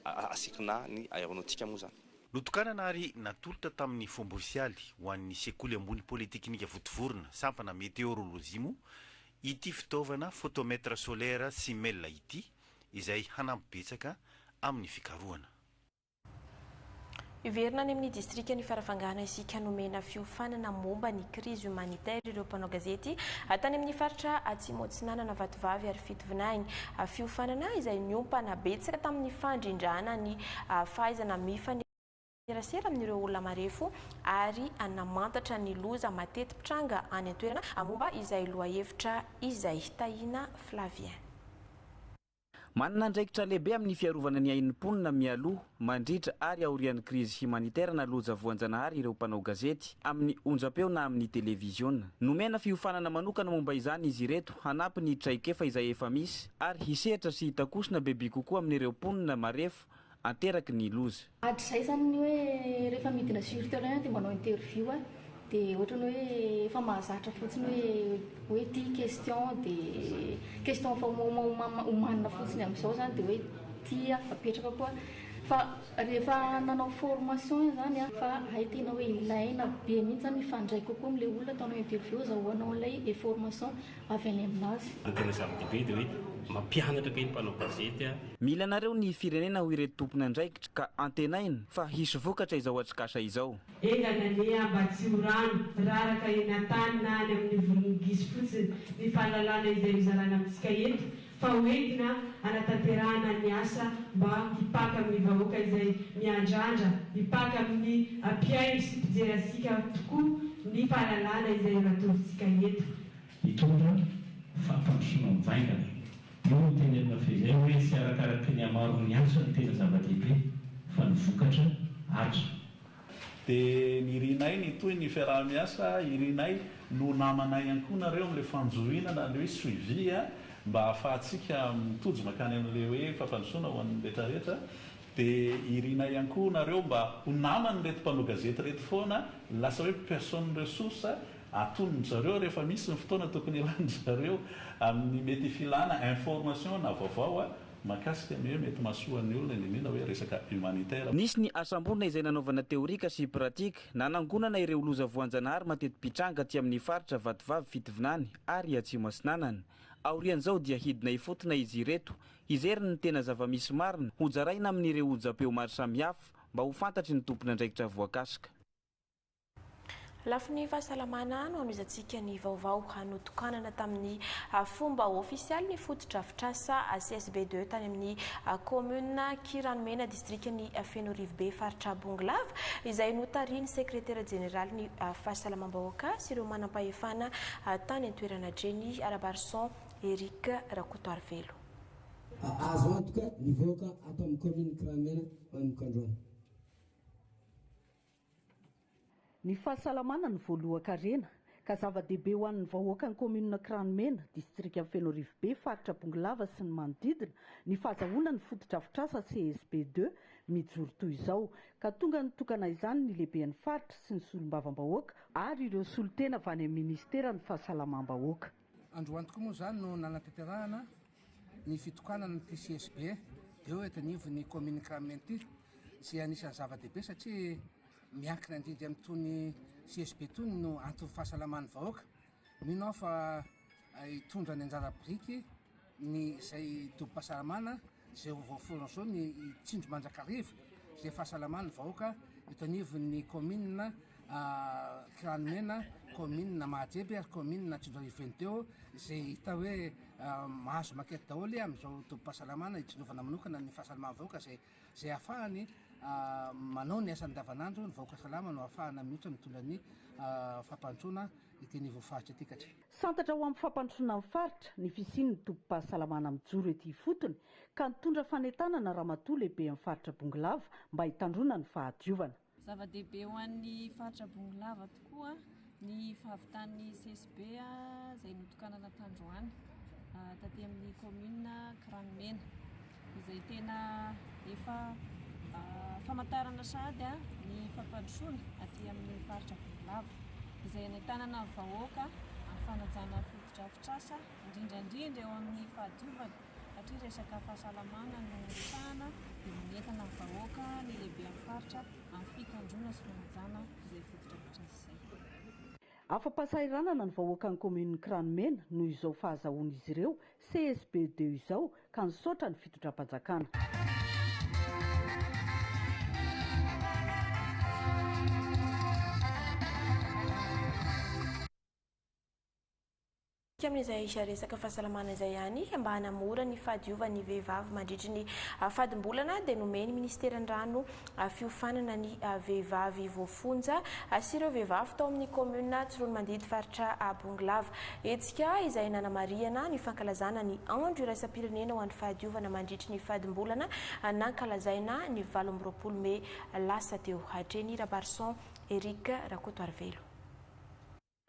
asikina ny aéronautique moa zany. Lotokanana ary natolotra tamin'ny fomba ofisialy ho an'ny sekoly ambony polyteknika votovorona sampana météorologie moa ity fitaovana photomètre solaire sy mail ity izay hanampibetsaka amin'ny fikarohana. Iverina any amin'ny distrikta ny farafangana isika nomena fiofanana momba ny crise humanitaire ireo mpanao gazety tany amin'ny faritra atsimo atsinanana vatovavy ary fitovinainy fiofanana izay niompana betsaka tamin'ny fandrindrana ny fahaizana mifanerasera amin'ireo olona marefo ary anamantatra ny loza matety pitranga any an-toerana momba izay lohahevitra izay tahina Flavien. Manana andraikitra lehibe amin'ny fiarovana ny ainimponina mialoha mandritra ary aorian'ny krizy humanitaire na loja voanjanahary ireo mpanao gazety amin'ny onjam-peo na amin'ny televiziona. Nomena fiofanana manokana momba izany izy ireto hanampy ny traikefa izay efa misy ary hisehatra sy hitakosina bebe kokoa amin'ireo mponina marefo anteraky ny loza. Zay zany hoe rehefa midina sur terrain dia manao interview dia ohatrany hoe efa mahazatra fotsiny hoe ty question dia question fa omanina fotsiny amin'izao zany dia hoe ty apetraka koa fa rehefa nanao formation zany fa hay tena hoe ilaina be mihitsy zany mifandray kokoa amin'ilay olona ataonao interview zahoanao ilay information avy any aminazy. Tena zava-dehibe dia hoe mampianatra kay ny mpanao gazety Mila nareo ny firenena ho ireto tompona andraikitra ka antenaina fa hisy vokatra izao atrikasa izao. Engana mba tsy ho rano raraka eny an-tany na any amin'ny volongisy fotsiny ny fahalalana izay mizarana amintsika eto fa hoentina anatanterahana ny asa mba hipaka amin'ny vahoaka izay miandrandra hipaka amin'ny ampiaino sy mpijery asika tokoa ny fahalalana izay ratovintsika eto. Hitondra fampandrosoana mivaingana io no tenenina fezay hoe sy arakaraka ny amaro ny asa ny tena zava-dehibe fa ny vokatra atra. Dia ny irinay ny toy ny fiarahamiasa irinay no namanay ihany koa nareo amin'ilay fanjohinana ny hoe suivi mba ahafahantsika mitojona makany amin'ilay hoe fampandrosoana ho an'ny rehetrarehetra dia irinay ihany koa nareo mba ho namany reto mpanao gazety reto foana lasa hoe personne ressource atonony zareo rehefa misy ny fotoana tokony ilany zareo amin'ny mety filana information na vaovao makasika ny hoe mety mahasoan'ny olona indrindrindra hoe resaka humanitaire. Nisy ny asambonina izay nanaovana teorika sy pratika nanangonana ireo loza voanjanahary mateti-pitranga aty amin'ny faritra vatovavy fitovinany ary atsimo atsinanana. Aorian'izao dia hidina ifotona izy ireto izeriny ny tena zava-misy marina ho jaraina amin'ireo onjam-peo maro samihafa mba ho fantatry ny tompona andraikitra voakasika. Lafiny fahasalamana no anizantsika ny vaovao hanotokanana tamin'ny fomba ofisialy ny fotodrafitrasa CSB2 tany amin'ny commune Kiranomena distrikny Fenorivobe faritra Bonglava izay notariny sekretera general ny fahasalamam-bahoaka sy ireo manam-pahefana tany an-toerana dreny Arabarson Eric Rakotoarvelo. Azo antoka nivoaka ato amin'ny commune Kiranomena mamokandroana. Ny fahasalamana ny voalohan-karena ka zava-dehibe ho an'ny vahoaka ny commune Kiranomena distrikta Fenorivobe faritra Bonglava sy ny manodidina ny fahazahoana ny fotodrafitrasa CSB2 mijoro toy izao ka tonga nitokana izany ny lehiben'ny faritra sy ny solombavam-bahoaka ary ireo solotena avy any amin'ny ministera ny fahasalamam-bahoaka. Androany tokoa moa zany no nanatanterahana ny fitokanana ny CSB eo etanivo ny commune Kiranomena ity izay anisan'ny zava-dehibe satria miankina indrindra amin'itony CSB tony no antony fahasalaman'ny vahoaka. Mino aho fa hitondra ny anjara biriky ny izay dobo-pahasalamana izay vaofoana zao ny tsindro manjakarivo izay fahasalaman'ny vahoaka eto anivon'ny commune Kranomena, commune Mahajeby ary commune Tsindroarivo teo zay hita hoe mahazo makety daholo amin'izao tobim-pahasalamana hitsinjovana manokana ny fahasalamana vahoaka zay ahafahany manao ny asany davanandro ny vahoaka salama no ahafahana mihitsy mitondra ny fampandroana iteny voafaritra ity katra. Santatra ho amin'ny fampandrosoana amin'ny faritra ny fisian'ny tobim-pahasalamana mijoro ety fotony ka nitondra fanentanana ramatoa lehibe amin'ny faritra Bongolava mba hitandrona ny fahadiovana. Zava-dehibe ho an'ny faritra Bongolava tokoa ny fahavitan'ny CSB izay notokanana tandroany taty amin'ny commune Kranomena izay tena efa famantarana sady ny fampandrosoana aty amin'ny faritra Bongolava izay nentanana vahoaka amin'ny fanajana fotodrafitrasa indrindrandrindra eo amin'ny fahadiovana satria resaka fahasalamana no resahana dia manentana vahoaka ny lehibe amin'ny faritra amin'ny fitandrona sy fanajana izay fotodrafitrasa izay. Afa-pahasahiranana ny vahoaka ny commune Kranomena noho izao fahazahoan'izy ireo CSB2 izao ka nisaotra ny fitondram-panjakana. Amin'izay resaka fahasalamana izay ihany mba hanamora ny fahadiovan'ny vehivavy mandritra ny fadimbolana dia nomeny ministeran'ny rano fiofanana ny vehivavy voafonja sy ireo vehivavy tao amin'ny commune Tsironomandidy faritra Bongolava. Etsika izay nanamariana ny fankalazana ny andro iraisam-pirenena ho an'ny fahadiovana mandritra ny fadimbolana nankalazaina ny 24 Mey lasa teo. Hatreny Rabarson Eric Rakoto Arvelo.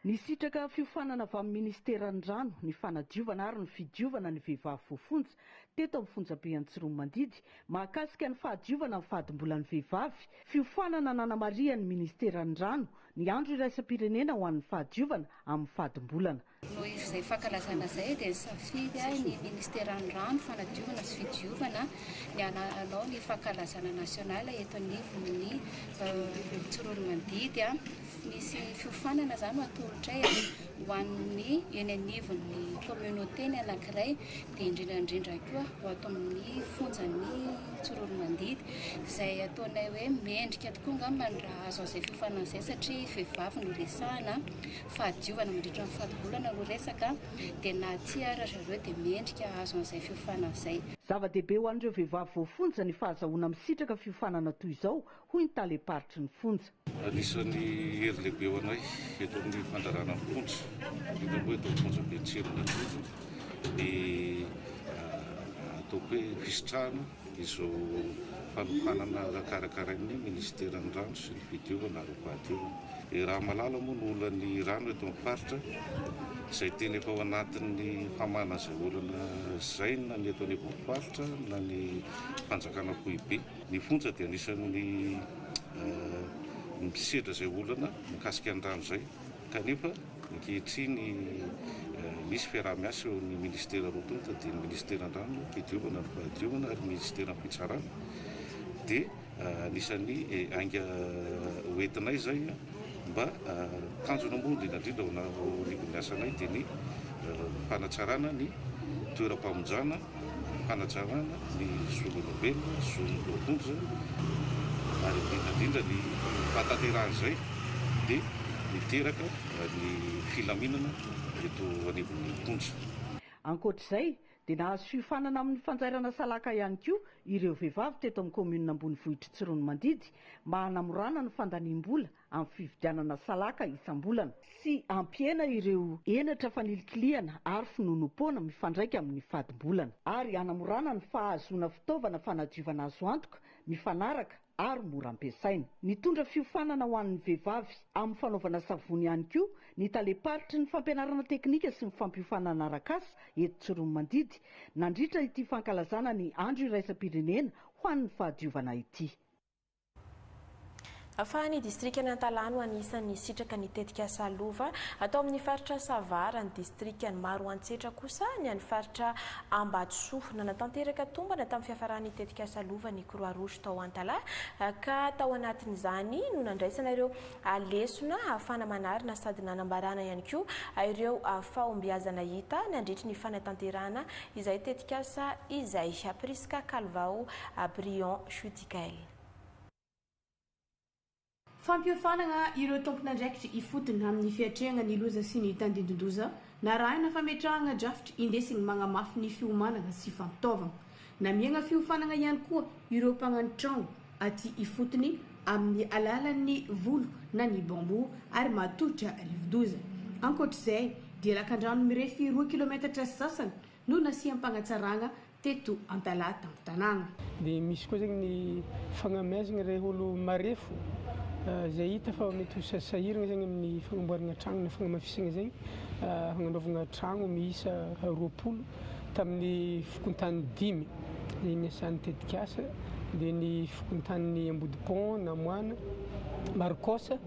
Ny sitraka fiofanana avy amin'ny ministeran'ny rano ny fanadiovana ary ny fidiovana ny vehivavy voafonja teto amin'ny fonjabean'ny Tsironomandidy mahakasika ny fahadiovana amin'ny fadimbolan'ny vehivavy. Fiofanana nanamarian'ny ministeran'ny rano ny andro iraisam-pirenena ho an'ny fahadiovana amin'ny fadimbolana. Noho izay fankalazana izay dia nisafidy ny ministeran'ny rano fanadiovana sy fidiovana ny hanao ny fankalazana nasionala eto anivon'ny Tsironomandidy. Misy fiofanana zany atolotray ho an'ny eny anivon'ny communauté ny anankiray dia indrindrandrindra koa ho ato amin'ny fonjan'ny Tsironomandidy izay ataonay hoe mendrika tokoa ngamba ny raha azo an'izay fiofanana izay satria vehivavy no resahana fahadiovana mandritra ny fadimbolana no resaka dia na tia ary zareo dia mendrika azo an'izay fiofanana izay. Zava-dehibe ho an'ireo vehivavy voafonja ny fahazahoana misitraka fiofanana toy izao hoy ny taleparitry ny fonja. Anisan'ny hery lehibe ho anay eto amin'ny fandarana ny fonja indrindra moa eto amin'ny fonja be Tsiromandidy dia ataoko hoe fisitrahana izao fanofanana karakarain'ny ministeran'ny rano sy ny fidiovana ary fahadiovana. Raha malala moa no olan'ny rano eto amin'ny faritra izay tena efa ao anatin'ny famana izay olana izay na ny eto anivon'ny na ny fanjakana Koibe. Ny fonja dia anisan'ny misedra izay olana mikasika ny rano izay kanefa ankehitriny misy fiaraha-miasa eo amin'ny ministera roa tonta dia ny ministeran'ny rano fidiovana ny fahadiovana ary ministeran'ny fitsarana dia anisan'ny ainga hoentinay izay mba tanjona moa indrindrandrindra ao anivon'ny asanay dia ny fanatsarana ny toeram-pamonjana, fanatsarana ny solon'olombelona, solon'olombonja ary indrindrandrindra ny fahatanterahana izay dia miteraka ny filaminana eto anivon'ny ponja. Ankoatr'izay dia nahazo fiofanana amin'ny fanjairana salaka ihany koa ireo vehivavy teto amin'ny commune Ambonivohitra Tsironomandidy mba hanamorana ny fandaniam-bola amin'ny fividianana salaka isam-bolana sy ampiena ireo enatra fanilikiliana ary finonom-poana mifandraika amin'ny fadimbolana ary hanamorana ny fahazoana fitaovana fanadiovana azo antoka mifanaraka ary mora ampiasaina. Nitondra fiofanana ho an'ny vehivavy amin'ny fanaovana savony ihany koa ny taleparitry ny fampianarana teknika sy ny fampiofanana arak'asa eto Tsironomandidy nandritra ity fankalazana ny andro iraisam-pirenena ho an'ny fahadiovana ity. Afahany distrikany Antalano anisan'ny sitraka ny tetika salova atao amin'ny faritra Savara ny distrikany maro antsetra kosa ny an'ny faritra Ambatsoa nanatanteraka tombana tamin'ny fiafarany tetika salova ny Croix Rouge tao Antala ka tao anatin'izany no nandraisana ireo lesona ahafana manarina sady nanambarana ihany koa ireo fahombiazana hita nandritra ny fanatanterana izay tetika sa izay Priska Calvao Brion Chutikael. Fampiofanana ireo tompon'andraikitra ifotony amin'ny fiatrehana ny loza sy ny tandindondoza narahina fametrahana drafitra indesigny magnamafy ny fiomanana sy fampitaovana. Namiagna fiofanana ihany koa ireo mpagnano trano aty ifotony amin'ny alalan'ny volo na ny bambo ary matotra rivodoza. Ankoatr'izay dia lakan-drano mirefy 2 kilometatra sasany no nasiam-pagnatsarana teto Antalata amin'ny tanàna. Dia misy koa zegny ny fagnamezana ray olo marefo zay hita fa mety ho sahirana zegny amin'ny fagnamboarana trano na fagnamafisana zegny fagnanaovana trano miisa 20 tamin'ny fokontany 5 zay niasan'ny Tetikasa dia ny fokontany Ambodipont, Namoana, Marikosa,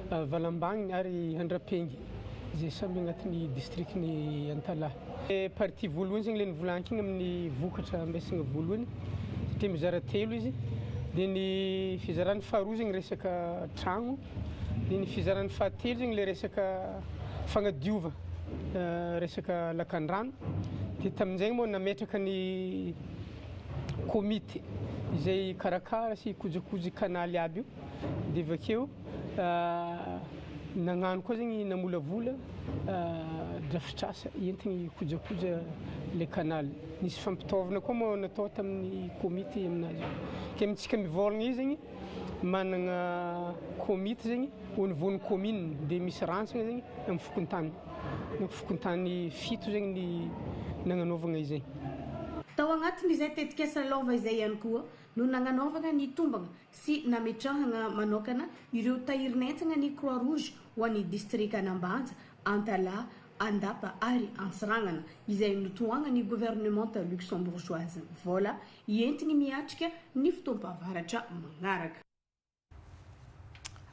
Valambangy ary Andrapengy zay samy agnatin'ny districtny Antala. Partie voalohany zegny le nivolagniko amin'ny vokatra ambesana voalohany satria mizara 3 izy. Dia ny fizarany faharoa zegny resaka trano, dia ny fizarany fahatelo zegny le resaka fagnadiova resaka lakan-drano. Dia tamin'izay moa nametraka ny komite izay karakara sy kojakoja kanaly aby io. Dia vakeo nagnano koa zegny namolavola drafitrasa entigny kojakoja le kanaly. Nisy fampitaovana koa moa natao tamin'ny komite aminazy. Ke amintsika mivolagna izy zegny managna komite zegny au niveau-ny commune dia misy rantsana zegny amin'ny fokontany. Ny fokontany 7 zegny ny nagnanaovana izay. Tao agnatin'izay tetikasa lova izay ihany koa no nagnanaovana ny tombana sy nametrahana manokana ireo tahirin'entana ny Croix Rouge ho an'ny district Anambanja, Antala, Andapa ary Ansirangana izay notoagna ny gouvernement luxembourgeoise vola ientigny miatrika ny fotoam-pahavaratra magnaraka.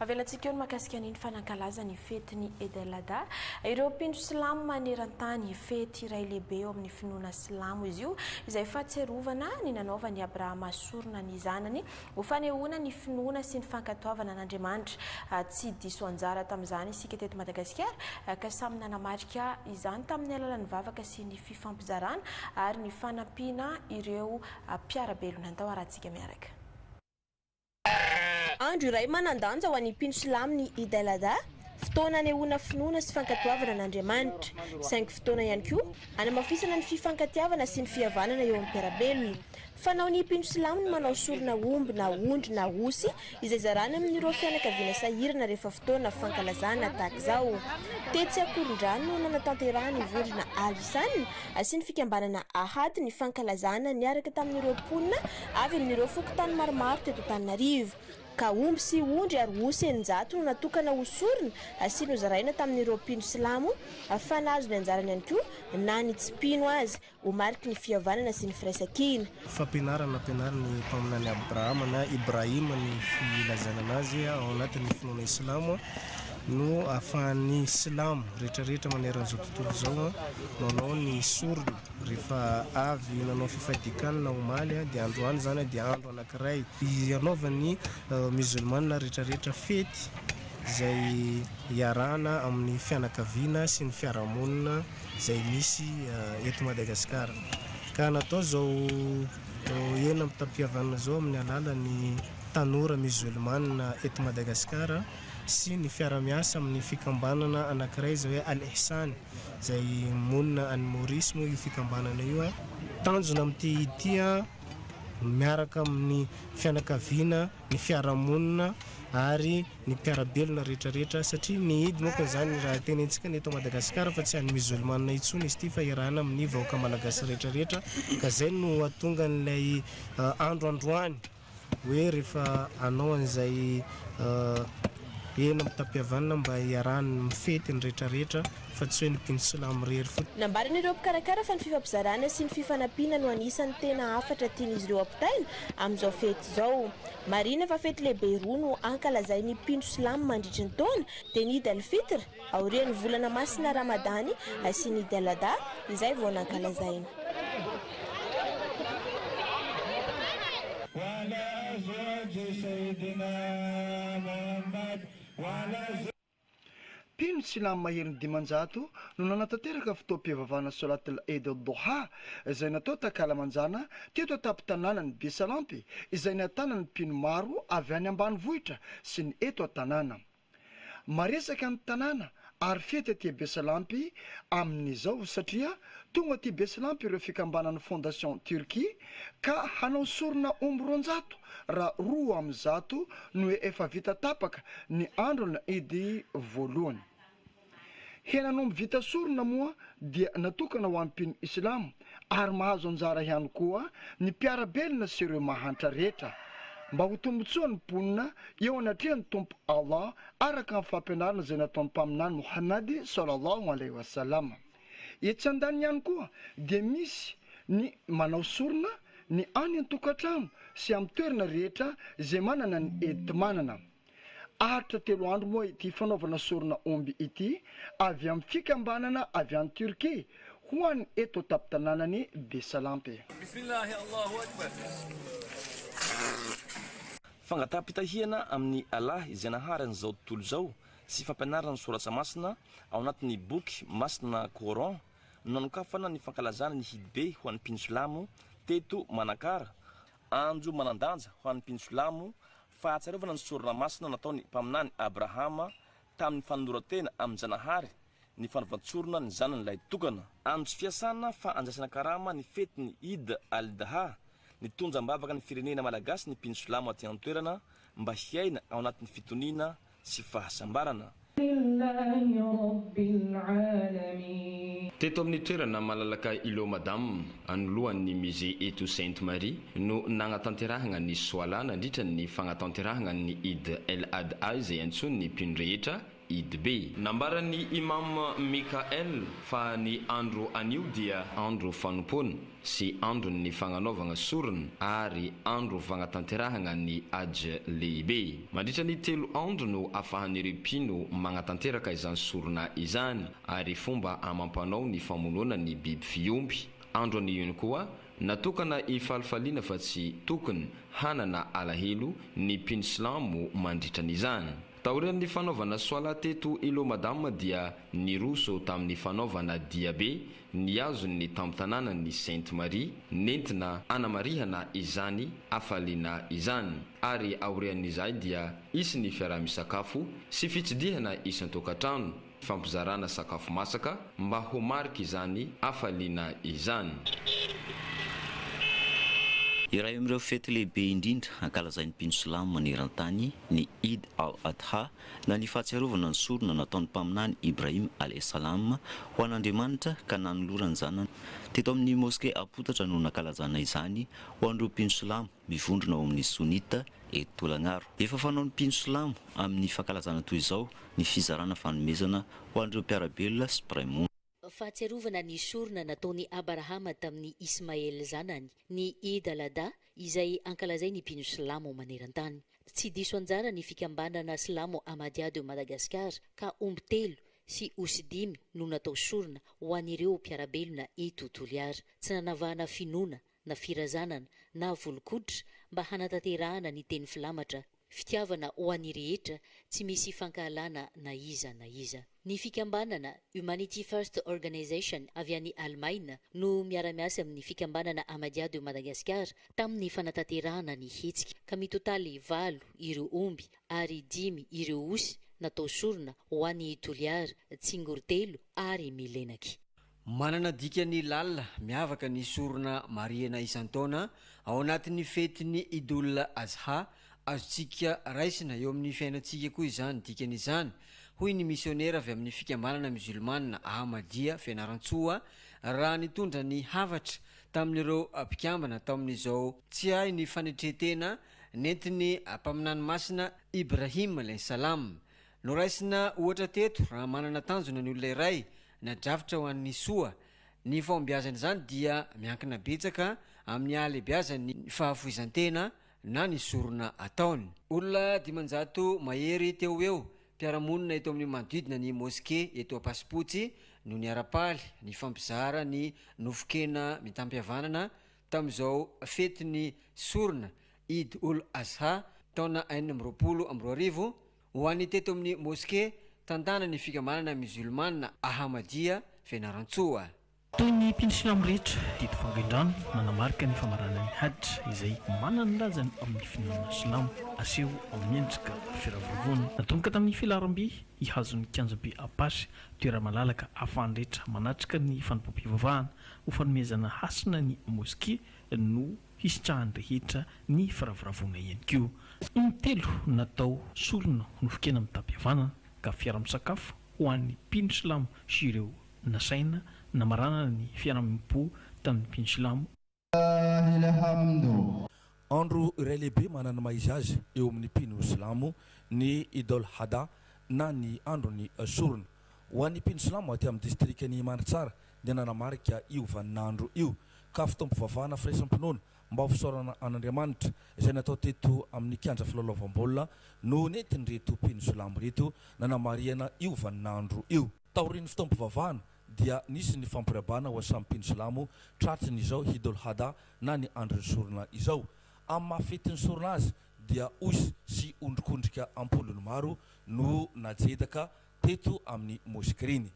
Avelantsika eo ny mahakasika ny fanankalazany fetiny Edelada. Ireo mpindro silamo maneran-tany fety iray lehibe eo amin'ny finoana silamo izy io izay fahatsiarovana ny nanaovany Abrahama Sorona ny zanany ho fanehoana ny finoana sy ny fankatoavana n'Andriamanitra. Tsy diso anjara tamin'izany isika teto Madagasikara ka samy nanamarika izany tamin'ny alalan'ny vavaka sy ny fifampizarana ary ny fanampiana ireo mpiarabelona. Tao arahantsika miaraka. Andro iray manandanja ho an'ny mpindro silamo ny Edelada, fotoana anehoana finoana sy fankatoavana n'Andriamanitra. Saingy fotoana ihany koa hanamafisana ny fifankatiavana sy ny fihavanana eo amin'ny mpiarabelona. Fanao ny mpindro silamo ny manao sorona omby na ondry na osy izay zarana amin'ireo fianakaviana sahirana rehefa fotoana fankalazana tahaka izao. Tetsy Akorondrano no nanatanterahana ny vondrona alisanina sy ny fikambanana ahady ny fankalazana niaraka tamin'ireo mponina avy amin'ireo fokotany maromaro teto Antananarivo. Ka omby sy ondry ary osy eninjato no natokana ho sorona sy nozaraina tamin'ireo mpindro silamo afanazo ny anjarany ihany koa na ny tsy mpino azy ho mariky ny fihavanana sy ny firaisan-kina. Fampianarana ny mpaminany Abrahama na Ibrahima ny filazana anazy ao anatin'ny finoana Islamo no ahafahan'ny silamo rehetrarehetra maneran'izao tontolo izao nanao ny sorona rehefa avy nanao fifadikana na omaly dia androany zany dia andro anankiray anaovan'ny musulmane rehetrarehetra fety izay iarana amin'ny fianakaviana sy ny fiarahamonina izay misy eto Madagasikara. Ka natao zao ena mitampihavanana zao amin'ny alalan'ny tanora musulmane eto Madagasikara sy ny fiara-miasa amin'ny fikambanana anankiray izay hoe Al-Ihsan izay monina any Maurice moa io fikambanana io tanjona amin'ity ity miaraka amin'ny fianakaviana, ny fiarahamonina ary ny mpiarabelona rehetrarehetra satria mihidy moka zany raha tenentsika ny eto Madagasikara fa tsy any musulmane intsony izy ity fa iarahana amin'ny vahoaka malagasy rehetrarehetra ka zay no atonga n'ilay androandroany hoe rehefa anao an'izay ena mitampihavanana mba iarahany mifety ny rehetrarehetra fa tsy hoe ny mpindro silamo rery fotsiny. Nambarana ireo mpikarakara fa ny fifampizarana sy ny fifanampiana no anisan'ny tena afatra tian'izy ireo ampitaina amin'izao fety izao. Marina fa fety lehibe roa no ankalazain'ny mpindro silamo mandritra ny taona dia ny Eid al-Fitr aorian'ny volana masina Ramadany sy ny Eid al-Adha izay vao nankalazaina. mpino silamo maheriny 500 no nanatanteraka fotoam-pivavahana solatul Eid al-Duha izay natao takalamanjana teto atapy-tanànany Besalampy izay natana ny mpino maro avy any ambanivohitra sy ny eto an-tanàna. Maresaka amin'ny tanàna ary fety aty Besalampy amin'izao satria tonga aty Besalampy ireo fikambanan'ny fondation Turquie ka hanao sorona omby 200 raha 2 no efa vita tapaka ny androny Eid voalohany. Henan'omby vita sorona moa dia natokana ho an'ny mpino Islamo ary mahazo anjara ihany koa ny mpiarabelona sy ireo mahantra rehetra mba ho tombotsoa ny mponina eo anatrehan'ny tompo Allah araka amin'ny fampianarana izay nataon'ny mpaminany Muhammad sallallahu alaihi wasallam. Etsy andany ihany koa dia misy ny manao sorona ny any an-tokantrano sy amin'ny toerana rehetra izay manana ny enti-manana. Ahatra 3 andro moa ity fanaovana sorona omby ity avy amin'ny fikambanana avy any Turquie ho an'ny eto tapy-tanànany Besalampy. Bismillahi Allahu Akbar. Fangatapitahiana amin'ny Allah izay naharan'izao tontolo izao sy fampianarana ny soratra masina ao anatin'ny boky masina Coran no nanokafana ny fankalazana ny hidibe ho an'ny mpino Silamo teto Manakara. Andro manandanja ho an'ny mpino Silamo fahatsarovana ny sorona masina nataony mpaminany Abrahama tamin'ny fanoratena amin'ny Janahary ny fanaovantsorona ny zanan'ilay tokana. Andro fiasana fa andraisana karama ny fetin'ny Eid al-Adha ny tonjam-bavaka ny firenena malagasy ny mpino Silamo aty an-toerana mba hiaina ao anatin'ny fitoniana sy fahasambarana. Teto amin'ny toerana malalaka ilo madame anoloan'ny musée eto Sainte Marie no nagnatanterahana ny soala nandritra ny fagnatanterahana ny Eid al-Adha izay antsoiny ny mpino rehetra Eid be. Nambaran'ny imam Mikael fa ny andro anio dia andro fanompona sy andro ny fagnanaovana sorona ary andro fagnatanterahana ny Hajj lehibe. Mandritra ny 3 andro no afahan'ireo mpino magnatanteraka izany sorona izany ary fomba amampanao ny famonoana ny biby fiompy. Andro anio ihany koa natokana ifalifaliana fa tsy tokony hanana alahelo ny mpino Silamo mandritra n'izany. Taorian'ny fanaovana soala teto ilo madame dia niroso tamin'ny fanaovana diabe ny azon'ny tampon-tanàna ny Sainte Marie nentina anamarihana izany afaliana izany ary aorian'izay dia isin'ny fiarahamisakafo sy fitsidihana isan-tokantrano fampizarana sakafo masaka mba ho marika izany afaliana izany. Iray amin'ireo fety lehibe indrindra ankalazain'ny mpino Silamo maneran-tany ny Eid al-Adha na ny fahatsiarovana ny sorona nataon'ny mpaminany Ibrahim alayhi salam ho an'Andriamanitra ka nanolorany zanany. Teto amin'ny moskey Apotatra no nankalazana izany ho an'ireo mpino Silamo mivondrona ao amin'ny Sonita eto Tolagnaro. Efa fanaon'ny mpino Silamo amin'ny fankalazana toy izao ny fizarana fanomezana ho an'ireo mpiarabelona sy mpiray monina. Fahatsiarovana ny sorona nataony Abrahama tamin'ny Ismael zanany ny Eid al-Adha izay ankalazay ny mpino Silamo maneran-tany. Tsy diso anjara ny fikambanana Silamo Ahmadiyya de Madagascar ka omby 3 sy osy 5 no natao sorona ho an'ireo mpiarabelona eto Toliara. Tsy nanavahana finoana na firazanana na volokoditra mba hanatanterahana ny teny filamatra fitiavana ho an'ny rehetra tsy misy fankahalana na iza na iza. Ny fikambanana Humanity First Organization avy any Allemagne no miara-miasa amin'ny fikambanana Ahmadiyya de Madagascar tamin'ny fanatanterahana ny hetsika ka mitotaly 8 ireo omby ary 5 ireo osy natao sorona ho an'ny Toliara, Tsingortelo ary Milenaky. Manana dikany lalina miavaka ny sorona mariana isan-taona ao anatin'ny fetin'ny Idul Adha azontsika raisina eo amin'ny fiainantsika koa izany dikany izany. Hoy ny misionera avy amin'ny fikambanana musulmana Ahmadiyya Fianarantsoa raha nitondra ny havatra tamin'ireo mpikambana tamin'izao tsy hay ny fanetretena nentiny mpaminany masina Ibrahim alayhi salam. No raisina ohatra teto raha manana tanjona ny olona iray na drafitra ho an'ny soa. Ny fahombiazana izany dia miankina betsaka amin'ny ahalebiazany fahafoizan-tena na ny sorona ataony. Olona 500 mahery teo eo mpiaramonina eto amin'ny manodidina ny moskey eto Apasipotsy no niara-paly ny fampizara ny nofokena mitampihavanana tamin'izao fetiny sorona Eid ul Adha taona 2022 ho an'ny teto amin'ny moskey tantana ny fikambanana musulmana Ahmadiyya Fianarantsoa. Toy ny mpino silamo rehetra dito fangaindrano nanamarika ny famarana ny haditra izay manana ny lazany amin'ny finoana silamo aseho amin'ny endrika firavavona. Natomboka tamin'ny filaram-by ihazon'ny kianjabe apasy toera malalaka ahafahany rehetra manatrika ny fanompom-pivavahana ho fanomezana hasina ny moské no hisitrahany rehetra ny firavoravona ihany koa. Ny telo natao solona nofikena mitapiavanana ka fiara-misakafo ho an'ny mpino silamo sy ireo nasaina namarana ny fiara-mipo tamin'ny mpino silamo. Andro iray lehibe manana maizazy eo amin'ny mpino silamo ny Idol Hada na ny andro ny sorona ho an'ny mpino silamo aty amin'ny distrika ny Manitsara dia nanamarika io vaninandro io ka fitoam-pivavahana firaisampinoana mba ho fisaorana an'Andriamanitra izay natao teto amin'ny kianja filalaovam-baolina no nentiny reto mpino silamo reto nanamariana io vaninandro io. Taorian'ny fitoam-pivavahana dia nisy ny fampirabana ho samy mpino silamo tratry ny izao Idol Hada na ny andron'ny sorona izao. Amin'ny mahafetin'ny sorona azy dia osy sy ondrikondrika ampolony maro no najedaka teto amin'ny moskeriny.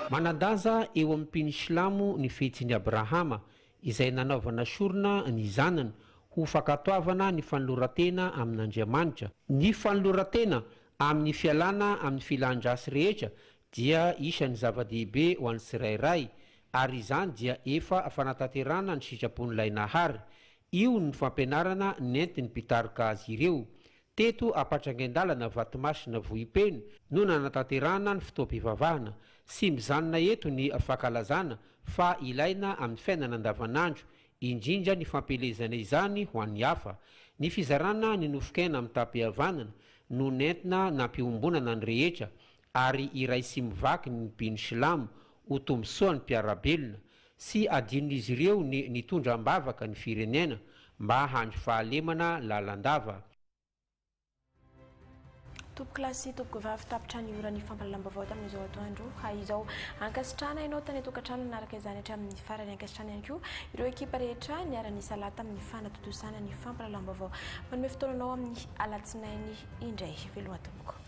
Manandaza eo amin'ny mpino silamo ny fetsin'i Abrahama izay nanaovana sorona ny zanany ho fankatoavana ny fanoloran-tena amin'Andriamanitra. Ny fanoloran-tena amin'ny fialana amin'ny filan-drasy rehetra dia isan'ny zava-dehibe ho an'ny tsirairay ary izany dia efa fanatanterana ny sitrapon'ilay nahary. Io ny fampianarana nentiny mpitarika azy ireo. Teto Ampatrangandalana Vatomasina Vohipeno no nanatanterana ny fotoam-pivavahana sy mizanona eto ny fankalazana fa ilaina amin'ny fiainana andavanandro indrindra ny fampelezana izany ho an'ny hafa. Ny fizarana ny nofikaina amin'ny tapihavanana no nentina nampiombonana ny rehetra ary iray sy mivaky ny mpino silamo ho tombosoa ny mpiarabelona sy adinon'izy ireo ny nitondram-bavaka ny firenena mba handro fahalemana lalandava. Topoklasy topoko vavy tapitra ny ora ny fampalalam-baovao tamin'izao atoandro izao ankasitrana ianao tany tokantrano naraka izany hatramin'ny farany ankasitrana ihany koa ireo ekipa rehetra niara-ny salata amin'ny fanatotosana ny fampalalam-baovao manome fotoananao amin'ny alatsinainy indray veloha tompoko.